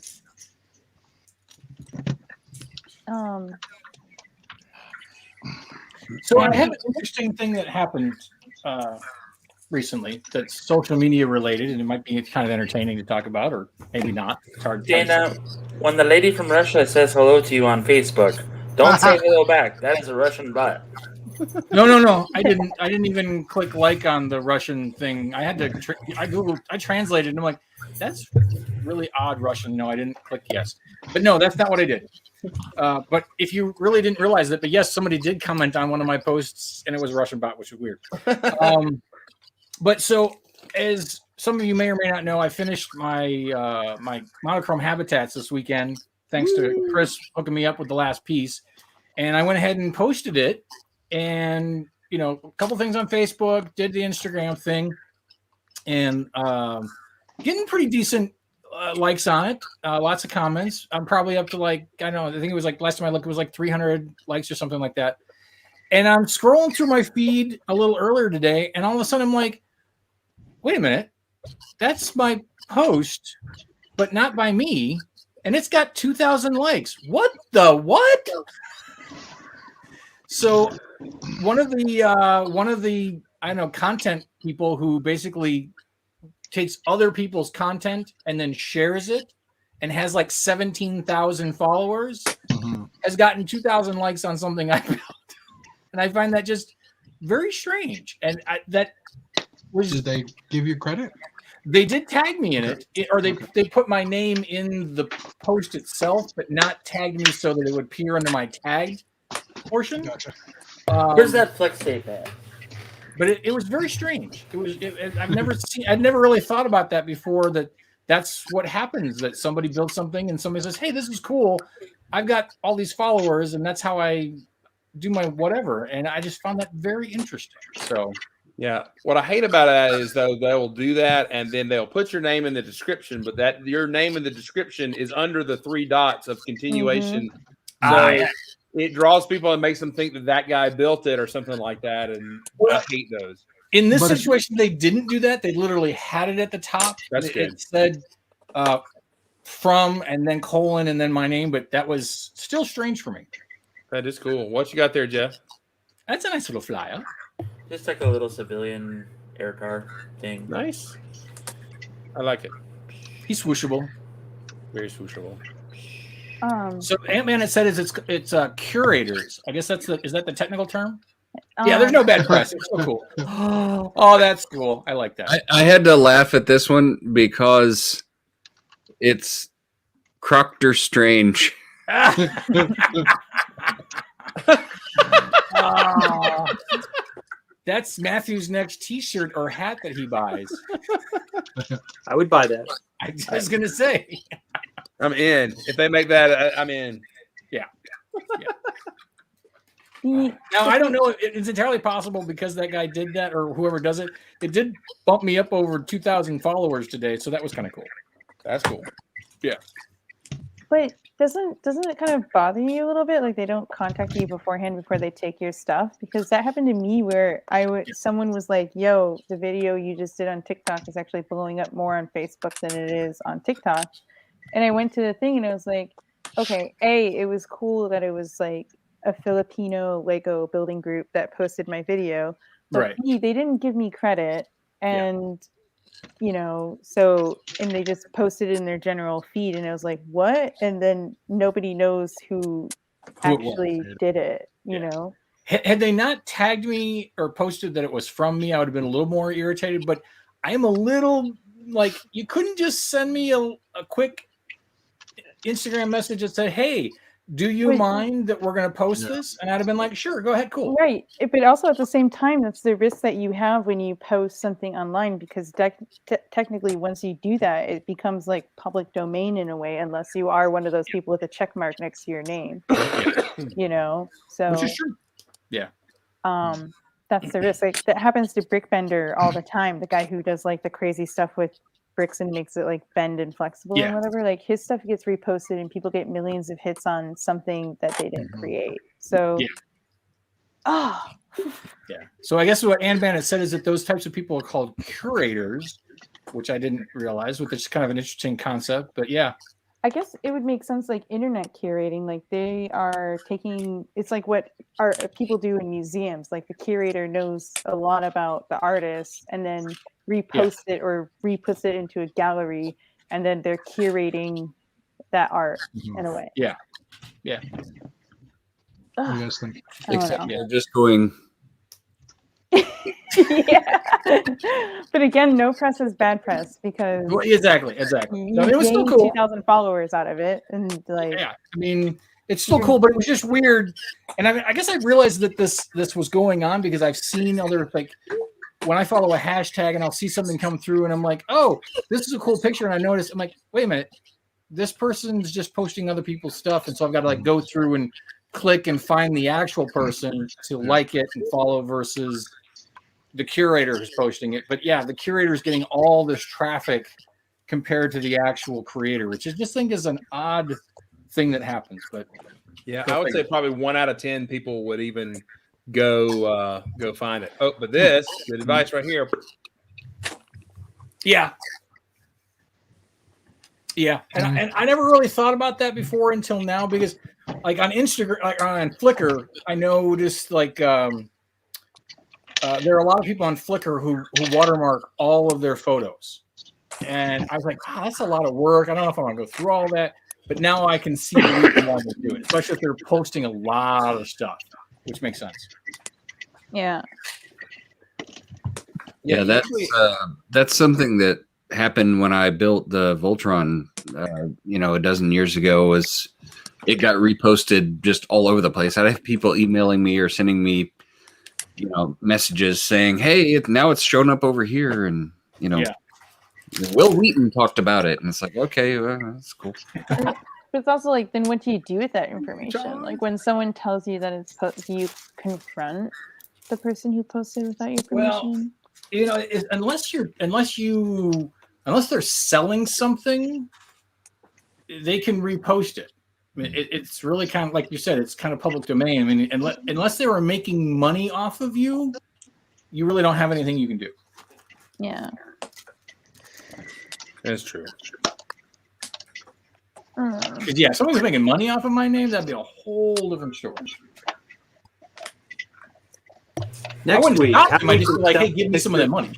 So I have an interesting thing that happened recently that's social media related, and it might be kind of entertaining to talk about, or maybe not. It's hard. Dana, when the lady from Russia says hello to you on Facebook, don't say hello back. That is a Russian bot. No. I didn't even click like on the Russian thing. I had to. I translated, and I'm like, that's really odd Russian. No, I didn't click yes. But no, that's not what I did. But if you really didn't realize it, but yes, somebody did comment on one of my posts, and it was a Russian bot, which is weird. But so, as some of you may or may not know, I finished my my monochrome habitats this weekend, thanks to Chris hooking me up with the last piece, and I went ahead and posted it. And, a couple things on Facebook, did the Instagram thing, and getting pretty decent likes on it. Lots of comments. I'm probably up to I think it was last time I looked, it was 300 likes or something like that. And I'm scrolling through my feed a little earlier today, and all of a sudden I'm like, wait a minute, that's my post, but not by me. And it's got 2,000 likes. What? So one of the content people who basically takes other people's content and then shares it and has 17,000 followers has gotten 2,000 likes on something I built, and I find that just very strange. And did they give you credit? They did tag me in it, or they put my name in the post itself, but not tagged me so that it would appear under my tagged portion. Gotcha. Where's that flex tape at? But it was very strange. I'd never really thought about that before. That's what happens. That somebody builds something and somebody says, "Hey, this is cool. I've got all these followers, and that's how I do my whatever." And I just found that very interesting. So. Yeah. What I hate about that is, though, they will do that and then they'll put your name in the description, but that your name in the description is under the 3 dots of continuation. So it draws people and makes them think that guy built it or something like that. And I hate those. In this situation, they didn't do that. They literally had it at the top. That's good. It said from and then colon and then my name, but that was still strange for me. That is cool. What you got there, Jeff? That's a nice little flyer. Just a little civilian air car thing. Nice. I like it. He's swooshable. Very swooshable. So Ant-Man, it said it's curators. I guess is that the technical term? Yeah, there's no bad press. It's so cool. Oh, that's cool. I like that. I had to laugh at this one because it's Croctor Strange. That's Matthew's next T-shirt or hat that he buys. I would buy that. I was gonna say. I'm in. If they make that, I'm in. Yeah. Now I don't know. It's entirely possible because that guy did that, or whoever does it. It did bump me up over 2,000 followers today, so that was kind of cool. That's cool. Yeah. But doesn't it kind of bother you a little bit? Like they don't contact you beforehand before they take your stuff? Because that happened to me where someone was like, "Yo, the video you just did on TikTok is actually blowing up more on Facebook than it is on TikTok." And I went to the thing and I was like, "Okay, it was cool that it was like a Filipino Lego building group that posted my video, but Right. B, they didn't give me credit, and so and they just posted it in their general feed, and I was like, what? And then nobody knows who Who it was. actually did it, you Yeah. know? Had they not tagged me or posted that it was from me, I would have been a little more irritated. But I am a little like, you couldn't just send me a quick Instagram message that said, "Hey, do you Wait. mind that we're going to post this?" And I'd have been like, "Sure, go ahead, cool." Right. But also at the same time, that's the risk that you have when you post something online, because technically once you do that, it becomes like public domain in a way, unless you are one of those people with a check mark next to your name, so Which is true. Yeah. That's the risk. Like that happens to Brickbender all the time. The guy who does like the crazy stuff with bricks and makes it like bend and flexible and whatever. Like his stuff gets reposted and people get millions of hits on something that they didn't create. So Yeah. So I guess what Ann Bandit said is that those types of people are called curators, which I didn't realize, which is kind of an interesting concept. But yeah. I guess it would make sense, like internet curating, like they are taking, it's like what people do in museums. Like the curator knows a lot about the artist and then reposts it or re-puts it into a gallery, and then they're curating that art in a way. Yeah. Yeah. What do you guys think? Except they're just going. Yeah. But again, no press is bad press, because exactly. You it was still gained cool. 2,000 followers out of it, and like I mean, it's still cool, but it was just weird. And I guess I realized that this was going on because I've seen other, like when I follow a hashtag and I'll see something come through and I'm like, oh, this is a cool picture, and I notice, I'm like, wait a minute, this person's just posting other people's stuff, and so I've got to like go through and click and find the actual person to like it and follow versus the curator who's posting it. But yeah, the curator is getting all this traffic compared to the actual creator, which I just think is an odd thing that happens. But yeah, I would say probably 1 out of 10 people would even go find it. Oh, but this good advice right here. Yeah. And I never really thought about that before until now, because like on Instagram, like on Flickr, I noticed like there are a lot of people on Flickr who watermark all of their photos. And I was like, wow, that's a lot of work. I don't know if I want to go through all that. But now I can see the reason why they do it, especially if they're posting a lot of stuff, which makes sense. Yeah, that's something that happened when I built the Voltron, a dozen years ago. Was it got reposted just all over the place. I'd have people emailing me or sending me, messages saying, "Hey, now it's shown up over here," and Will Wheaton talked about it, and it's like, okay, well, that's cool. but it's also like, then what do you do with that information? Like when someone tells you that it's do you confront the person who posted without your permission? Well, unless they're selling something, they can repost it. I mean, it's really kind of like you said, it's kind of public domain. I mean, unless they were making money off of you, you really don't have anything you can do. Yeah, that's true. Yeah, if someone was making money off of my name, that'd be a whole different story. Next week, I might just be like, hey, give me some of that money.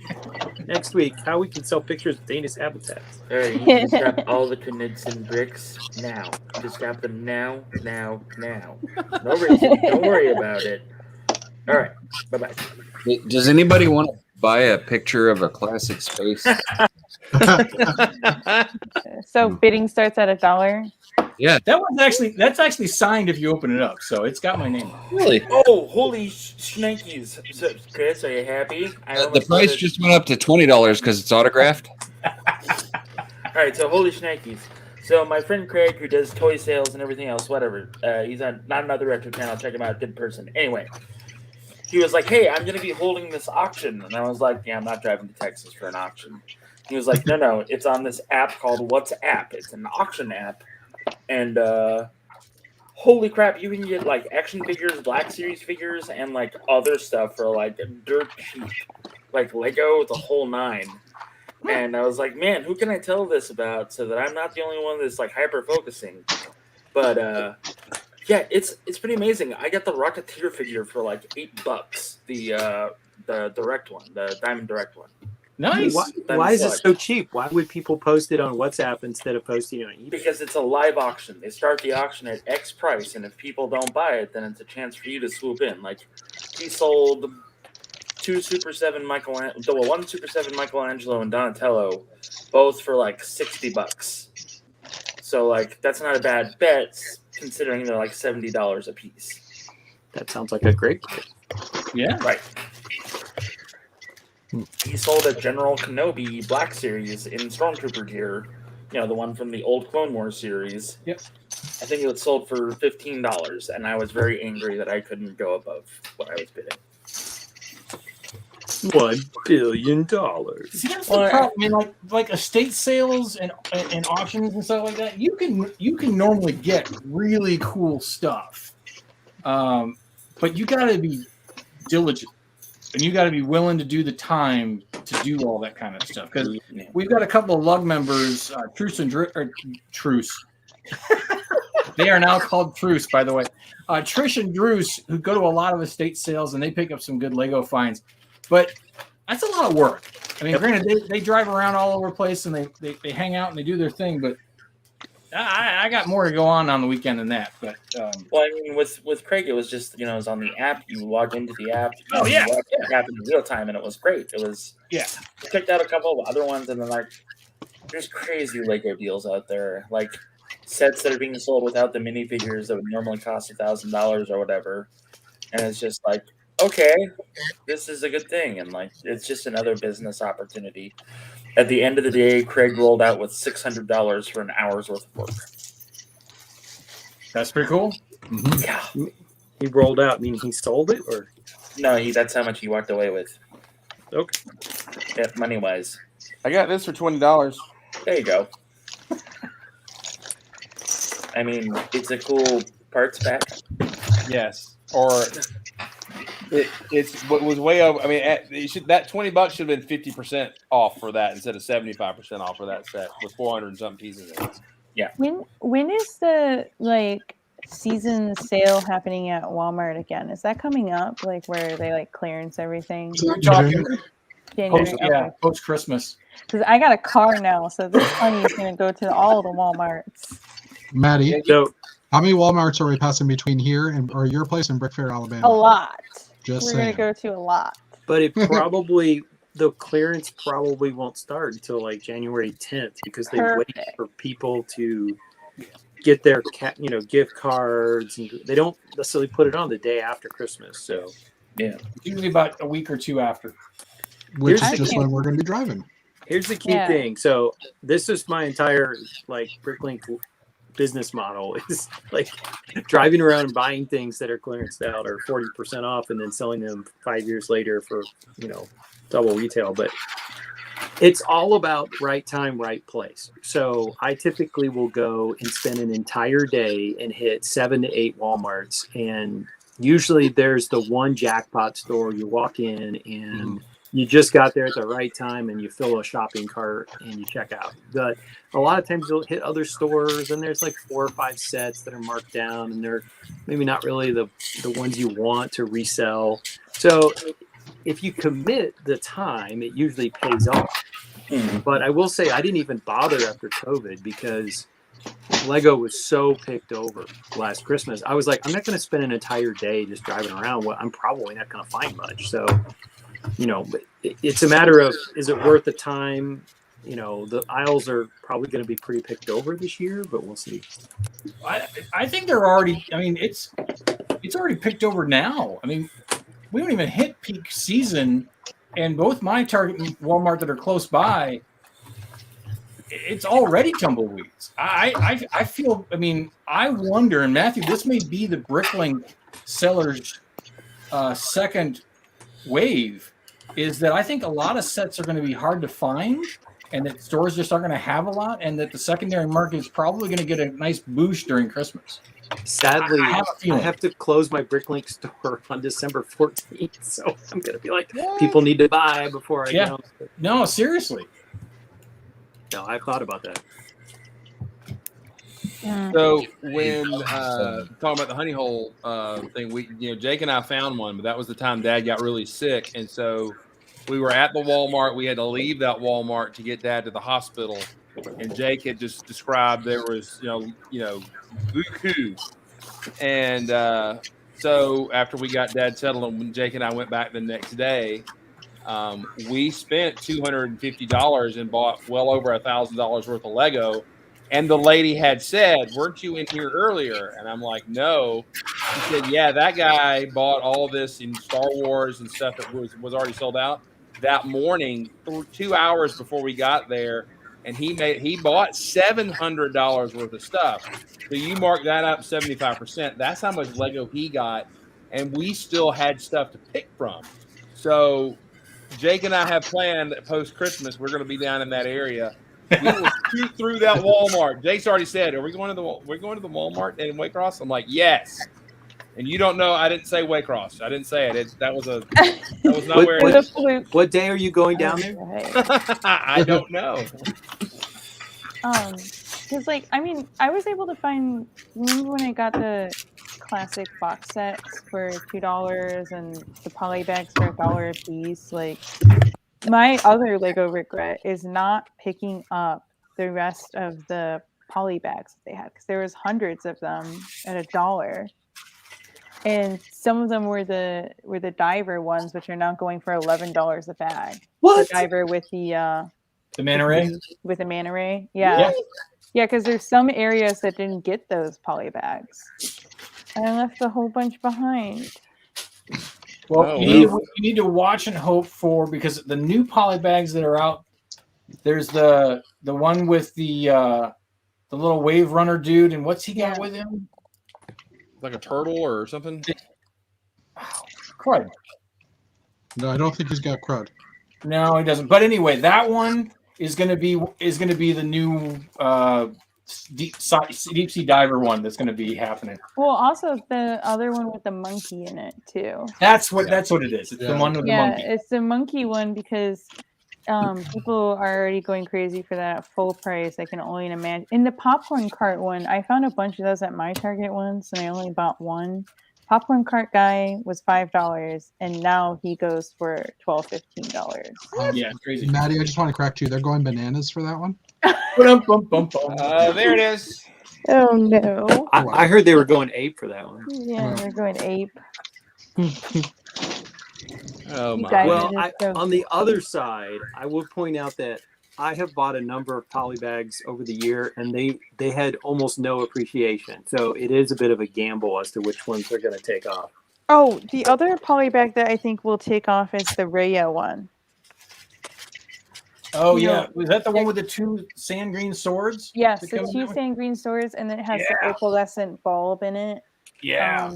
Next week, how we can sell pictures of Danish habitats. All right, you can scrap all the Knudsen bricks now. Just scrap them now. No reason. Don't worry about it. All right, bye-bye. Does anybody want to buy a picture of a classic space? So bidding starts at $1. Yeah, that's actually signed if you open it up, so it's got my name on it. Really? Oh, holy shnikes! So, Chris, are you happy? The price just went up to $20 because it's autographed. All right, so holy shnikes! So my friend Craig, who does toy sales and everything else, whatever, he's on not another retro channel. Check him out, good person. Anyway, he was like, "Hey, I'm going to be holding this auction," and I was like, "Yeah, I'm not driving to Texas for an auction." He was like, "No, it's on this app called WhatsApp. It's an auction app." and holy crap, you can get like action figures, Black Series figures, and like other stuff for like dirt cheap, like Lego, the whole nine. And I was like, man, who can I tell this about so that I'm not the only one that's like hyper focusing? But yeah, it's pretty amazing. I got the Rocketeer figure for like $8, the direct one, the Diamond Direct one. Nice. Why is it so cheap? Why would people post it on WhatsApp instead of posting it on eBay? Because it's a live auction. They start the auction at X price, and if people don't buy it, then it's a chance for you to swoop in. Like, he sold one Super 7 Michelangelo and Donatello, both for like $60. So like that's not a bad bet considering they're like $70 a piece. That sounds like a great gift. Yeah. Right. He sold a General Kenobi Black Series in Stormtrooper gear, you know, the one from the old Clone Wars series. Yep. I think it was sold for $15, and I was very angry that I couldn't go above what I was bidding. $1 billion. See, that's the problem. I mean, like estate sales and auctions and stuff like that. You can normally get really cool stuff, but you got to be diligent, and you got to be willing to do the time to do all that kind of stuff. Because we've got a couple of lug members, Truce. They are now called Truce, by the way. Trish and Druce, who go to a lot of estate sales, and they pick up some good Lego finds. But that's a lot of work. I mean, granted, they drive around all over the place and they hang out and they do their thing. But I got more to go on the weekend than that. But well, I mean, with Craig, it was just, you know, it was on the app. You log into the app. Oh yeah, you watch the app in real time, and it was great. It was I checked out a couple of other ones, and then like there's crazy Lego deals out there, like sets that are being sold without the minifigures that would normally cost $1,000 or whatever, and it's just like, okay, this is a good thing, and like it's just another business opportunity. At the end of the day, Craig rolled out with $600 for an hour's worth of work. That's pretty cool. Mm-hmm. Yeah, he rolled out. Meaning he sold it, or no? That's how much he walked away with. Okay, yeah, money wise. I got this for $20. There you go. I mean, it's a cool parts pack. Yes, or. It's what was way over. I mean, that $20 should have been 50% off for that instead of 75% off for that set with 400 and something pieces in it. Yeah. When is the like season sale happening at Walmart again? Is that coming up? Like where they like clearance everything? We're talking January. Post Christmas. Because I got a car now, so this money is going to go to all the Walmarts. Maddie, so how many Walmarts are we passing between here or your place and Brick Fair, Alabama? A lot. Just We're saying. going to go to a lot. but it probably the clearance probably won't start until like January 10th because they wait for people to get their gift cards, and they don't necessarily put it on the day after Christmas. So yeah, usually about a week or two after. Which is just when we're going to be driving. Here's the key thing. So this is my entire like Bricklink business model is like driving around and buying things that are clearanced out or 40% off and then selling them 5 years later for, double retail. But it's all about right time, right place. So I typically will go and spend an entire day and hit 7 to 8 Walmarts. And usually there's the one jackpot store you walk in and you just got there at the right time and you fill a shopping cart and you check out. But a lot of times you'll hit other stores and there's like 4 or 5 sets that are marked down and they're maybe not really the ones you want to resell. So if you commit the time, it usually pays off. But I will say I didn't even bother after COVID because Lego was so picked over last Christmas. I was like, I'm not going to spend an entire day just driving around. Well, I'm probably not going to find much. So but it's a matter of, is it worth the time? The aisles are probably going to be pretty picked over this year, but we'll see. I think they're already, it's already picked over now. I mean, we don't even hit peak season, and both my Target and Walmart that are close by, it's already tumbleweeds. I feel, I wonder, and Matthew, this may be the Bricklink sellers' second wave, is that I think a lot of sets are going to be hard to find and that stores just aren't going to have a lot, and that the secondary market is probably going to get a nice boost during Christmas. Sadly, I have a I feeling. have to close my Bricklink store on December 14th, so I'm gonna be like, people need to buy before I Yeah. go. No, seriously. No, I've thought about that. So when talking about the honey hole thing, Jake and I found one, but that was the time Dad got really sick, and so we were at the Walmart. We had to leave that Walmart to get Dad to the hospital, and Jake had just described there was buku, and so after we got Dad settled, and when Jake and I went back the next day, we spent $250 and bought well over $1,000 worth of Lego. And the lady had said, "Weren't you in here earlier?" And I'm like, "No." She said, "Yeah, that guy bought all this in Star Wars and stuff that was already sold out that morning, 2 hours before we got there, and he bought $700 worth of stuff. So you mark that up 75%. That's how much Lego he got, and we still had stuff to pick from. So Jake and I have planned post Christmas we're going to be down in that area. We will shoot through that Walmart. Jake's already said, "Are we going to the Walmart in Waycross?" I'm like, "Yes." And you don't know, I didn't say Waycross. I didn't say it. That was not where it is. What day are you going down there? I don't know. Because I was able to find. Remember when I got the classic box sets for $2 and the poly bags for $1 a piece? Like, my other Lego regret is not picking up the rest of the poly bags that they had, because there was hundreds of them at $1, and some of them were the diver ones, which are now going for $11 a bag. What? The diver with the manta ray? With the manta ray, yeah, because there's some areas that didn't get those poly bags, and I left a whole bunch behind. Well, you need to watch and hope for, because the new poly bags that are out, there's the one with the little wave runner dude, and what's he got with him? Like a turtle or something? Crud. No, I don't think he's got crud. No, he doesn't. But anyway, that one is going to be the new deep sea diver one that's going to be happening. Well, also the other one with the monkey in it too. That's what it is. It's the one with the monkey. Yeah, it's the monkey one, because people are already going crazy for that at full price. I can only imagine. In the popcorn cart one, I found a bunch of those at my Target once, and I only bought one. Popcorn cart guy was $5, and now he goes for $12, $15. Yeah, it's crazy. Maddie, I just want to correct you. They're going bananas for that one. There it is. Oh no! I heard they were going ape for that one. Yeah, they're going ape. Oh my! Well, on the other side, I will point out that I have bought a number of poly bags over the year, and they had almost no appreciation. So it is a bit of a gamble as to which ones are going to take off. Oh, the other poly bag that I think will take off is the Raya one. Oh yeah, was that the one with the 2 sand green swords? Yes, the 2 sand green swords, and then it has the opalescent bulb in it. Yeah.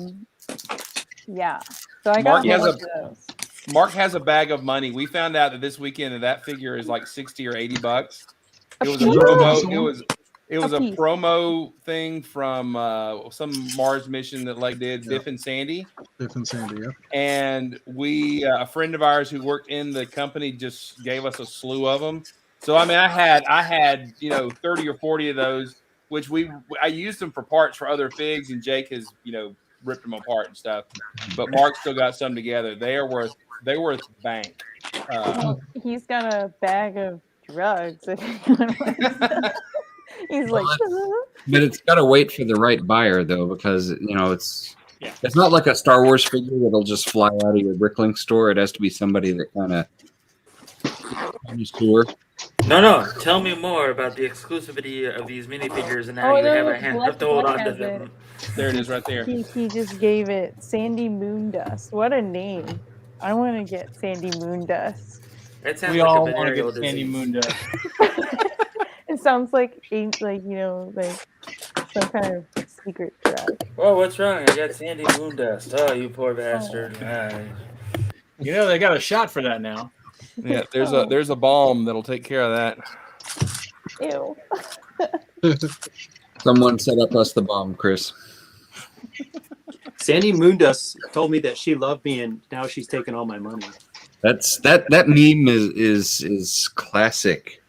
Yeah. So I got one of those. Mark has a bag of money. We found out that this weekend that figure is like $60 or $80. It was a promo. It was a promo thing from some Mars mission that Leg did, Biff and Sandy. Biff and Sandy, yeah. And we, a friend of ours who worked in the company, just gave us a slew of them. So I mean, I had 30 or 40 of those, which I used them for parts for other figs, and Jake has ripped them apart and stuff. But Mark still got some together. They're worth bank. He's got a bag of drugs. He's like, but it's got to wait for the right buyer, though, because it's not like a Star Wars figure that'll just fly out of your Bricklink store. It has to be somebody that kind of comes to her. No. Tell me more about the exclusivity of these minifigures and how you have a hand to hold on to them. There it is, right there. He just gave it Sandy Moondust. What a name! I want to get Sandy Moondust. That sounds we like all a want to venereal get Sandy Moondust. It sounds like some kind of secret drug. Oh, what's wrong? I got Sandy Moondust. Oh, you poor bastard. They got a shot for that now. Yeah, there's a balm that'll take care of that. Ew. Someone set up us the bomb, Chris. Sandy Moondust told me that she loved me, and now she's taking all my money. That meme is classic.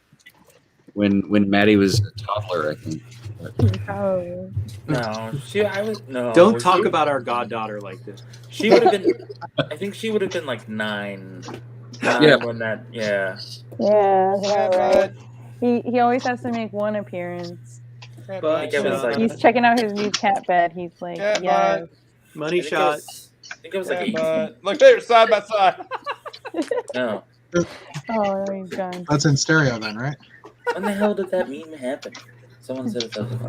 When Maddie was a toddler, I think. Oh. No, no. Don't talk about our goddaughter like this. She would have been. I think she would have been like 9. Yeah. When that. Yeah. Yeah, right. He always has to make one appearance. But He's checking out his new cat bed. He's like, yeah. Money shot. I think it was like 18. Look, they're side by side. No. Oh, he's gone. That's in stereo then, right? When the hell did that meme happen? Someone said it doesn't.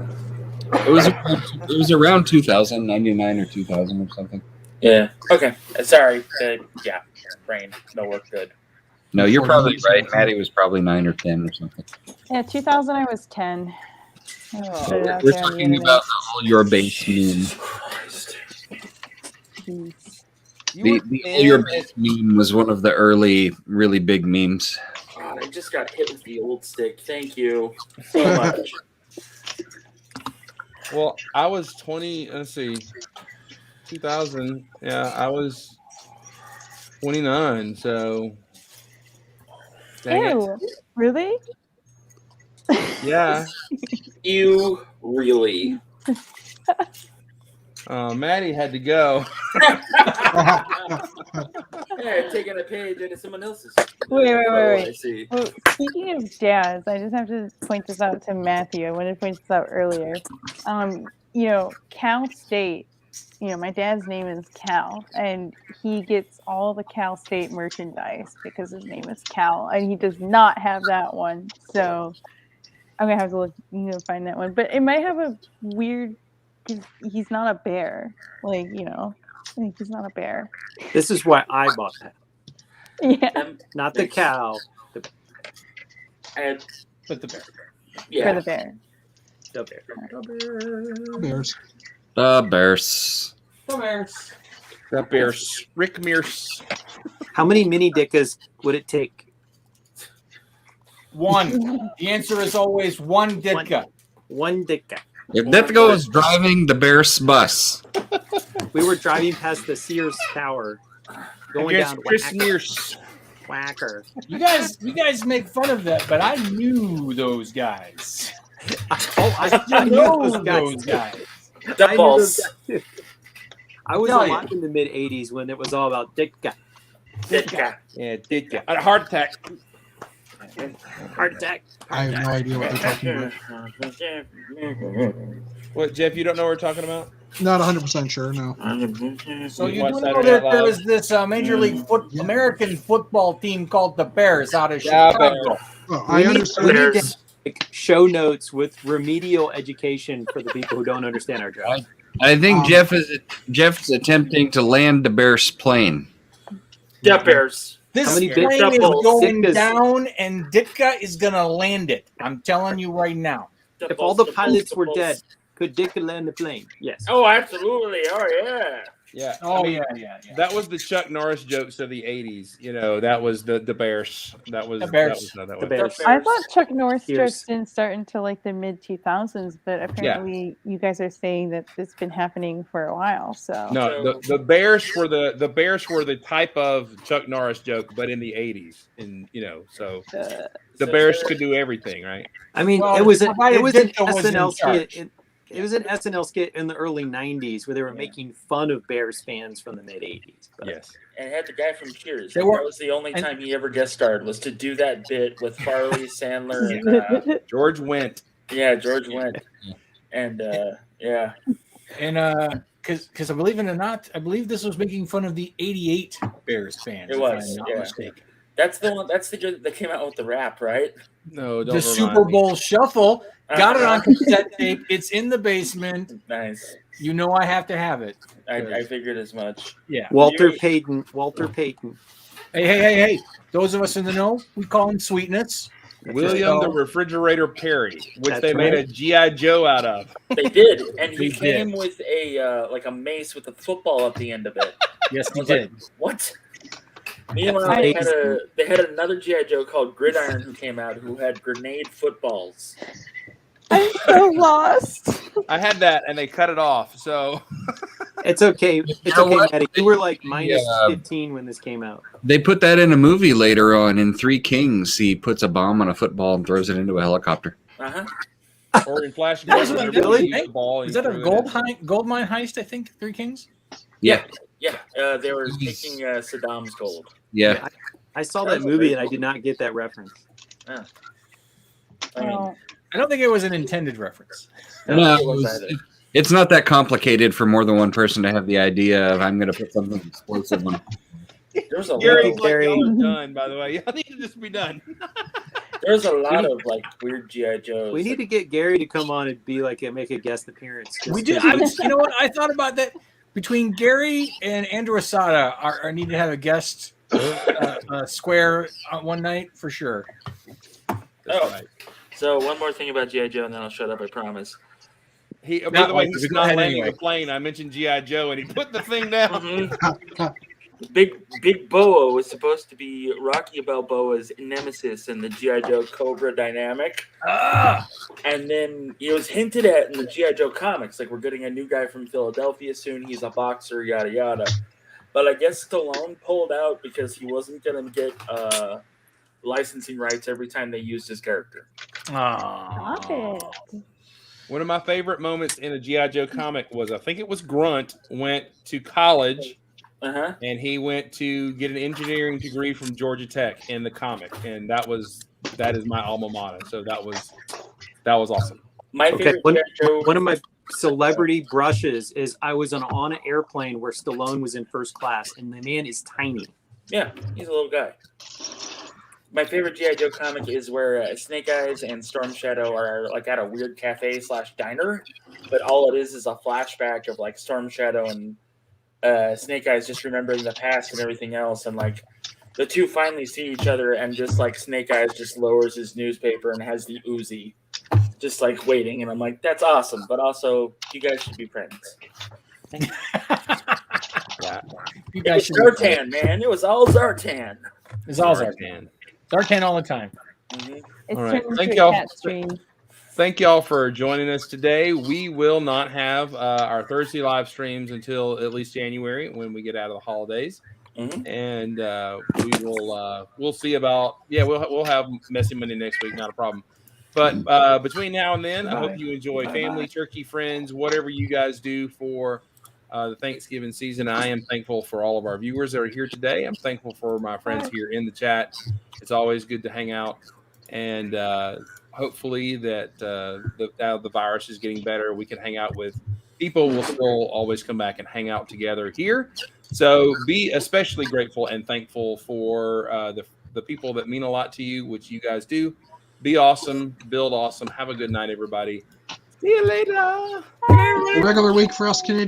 It was around 2099 or 2000 or something. Yeah. Okay. Sorry. Yeah. Brain. No work. Good. No, you're probably right. Maddie was probably 9 or 10 or something. Yeah, 2000 I was 10. We're talking about the All Your Base meme. The All Your Base meme was one of the early, really big memes. God, I just got hit with the old stick. Thank you so much. Well, I was 20. Let's see, 2000. Yeah, I was 29. So, dang Ew, really? Yeah. You really? Maddie had to go. Yeah, taking a page into someone else's. Wait. I see. Well, speaking of jazz, I just have to point this out to Matthew. I wanted to point this out earlier. Cal State, my dad's name is Cal, and he gets all the Cal State merchandise because his name is Cal, and he does not have that one. So I'm going to have to look, find that one. But it might have a weird, he's not a bear. He's not a bear. This is why I bought that. Yeah. Not the cow. But the bear. Yeah. For the bear. The bear. Bears. The Bears. The Bears. Rick Mears. How many mini dickas would it take? One. The answer is always one Ditka. One dicka. If Ditka was driving the Bears bus. We were driving past the Sears Tower, going Against down Chris Mears. Whacker. You guys make fun of that, but I knew those guys. I know knew those guys. The I knew pulse. those guys too. I was Tell alive in the mid '80s when it was all about Ditka. Ditka. Yeah, Ditka. A heart attack. Heart attack. I have no idea what you're talking about. What, Jeff? You don't know what we're talking about? Not 100% sure, no. So you Watch do know Saturday that Night there Live. is this Major League American football team called the Bears out of Yeah, Chicago. Well, We I need understand. to make show notes with remedial education for the people who don't understand our job. I think Jeff's attempting to land the Bears plane. The Bears. This How many plane is Ditkas- going Ditkas- down, and Ditka is going to land it. I'm telling you right now. If all the pilots were dead, could Ditka land the plane? Yes. Oh, absolutely. Oh, yeah. Yeah. Oh, I mean, yeah. That was the Chuck Norris jokes of the '80s. That was the Bears. That was The Bears. The Bears. I thought Chuck Norris Here's- jokes didn't start until like the mid 2000s, but apparently you guys are saying that it's been happening for a while. So No, the Bears were the type of Chuck Norris joke, but in the '80s, and so the Bears could do everything, right? I mean, Well, it was an provided Ditka was in SNL skit. charge. It was an SNL skit in the early '90s where they were making fun of Bears fans from the mid '80s. But Yes. And it had the guy from Cheers. They That were- was the only time he ever guest starred, was to do that bit with Farley, Sandler, and George Wendt. George Wendt. And yeah. And because I believe it or not, I believe this was making fun of the '88 Bears fans. It if was, I'm not yeah. mistaken. That's the one. That's the joke that came out with the rap, right? No, don't The remind Super me. Bowl Shuffle got it on cassette tape. It's in the basement. Nice. You know I have to have it. I figured as much. Yeah. Walter You're- Payton. Walter Payton. Hey. Those of us in the know, we call him Sweetness. William the So- Refrigerator Perry, which That's they made right. a GI Joe out of. They did, and he They came with a like a mace with a football at the end of it. Yes, I he was did. like, what? Meanwhile, they had another GI Joe called Gridiron who came out who had grenade footballs. I'm so lost. I had that, and they cut it off. So It's okay. It's know okay, what? Maddie. You were like minus Yeah. 15 when this came out. They put that in a movie later on in Three Kings. He puts a bomb on a football and throws it into a helicopter. or in Flash That was Gordon, what- everybody really? used the ball. and Was that a threw it gold mine heist? I think Three Kings. Yeah. Yeah, they were taking Saddam's gold. Yeah. I saw that movie and I did not get that reference. I mean, Oh, I don't think it was an intended reference. No, it was either. it's not that complicated for more than one person to have the idea of I'm going to put something explosive on. There's a Gary, lot of, Gary. y'all are done, by the way. Y'all need to just be done. there's a lot of like weird GI Joes. We need to get Gary to come on and be like make a guest appearance. We do. You know what? I thought about that. Between Gary and Andrew Asada, I need to have a guest square one night for sure. Right. So one more thing about GI Joe, and then I'll shut up. I promise. By the way, Go he's not ahead landing anyway. the plane. I mentioned G.I. Joe, and he put the thing down. Big Boa was supposed to be Rocky Balboa's nemesis in the GI Joe Cobra dynamic, and then it was hinted at in the GI Joe comics, like we're getting a new guy from Philadelphia soon. He's a boxer, yada yada. But I guess Stallone pulled out because he wasn't going to get licensing rights every time they used his character. stop it. One of my favorite moments in a G.I. Joe comic was, I think it was Grunt went to college, and he went to get an engineering degree from Georgia Tech in the comic, and that is my alma mater. So that was awesome. My favorite G.I. Joe. One of my celebrity brushes is I was on an airplane where Stallone was in first class, and the man is tiny. Yeah, he's a little guy. My favorite G.I. Joe comic is where Snake Eyes and Storm Shadow are like at a weird cafe / diner, but all it is a flashback of like Storm Shadow and Snake Eyes just remembering the past and everything else, and like the two finally see each other, and just like Snake Eyes just lowers his newspaper and has the Uzi, just like waiting, and I'm like, that's awesome, but also you guys should be friends. You It guys was should. Zartan, man. It was all Zartan. It's all Zartan. Zartan all the time. It's All right. turned Thank into a y'all. cat stream. Thank y'all for joining us today. We will not have our Thursday live streams until at least January when we get out of the holidays, and we'll see about we'll have Messy Monday next week, not a problem. But between now and then, I hope you enjoy family, turkey, friends, whatever you guys do for the Thanksgiving season. I am thankful for all of our viewers that are here today. I'm thankful for my friends here in the chat. It's always good to hang out, and hopefully that the virus is getting better. We can hang out with people. We'll still always come back and hang out together here. So be especially grateful and thankful for the people that mean a lot to you, which you guys do. Be awesome. Build awesome. Have a good night, everybody. See you later. A regular week for us Canadians.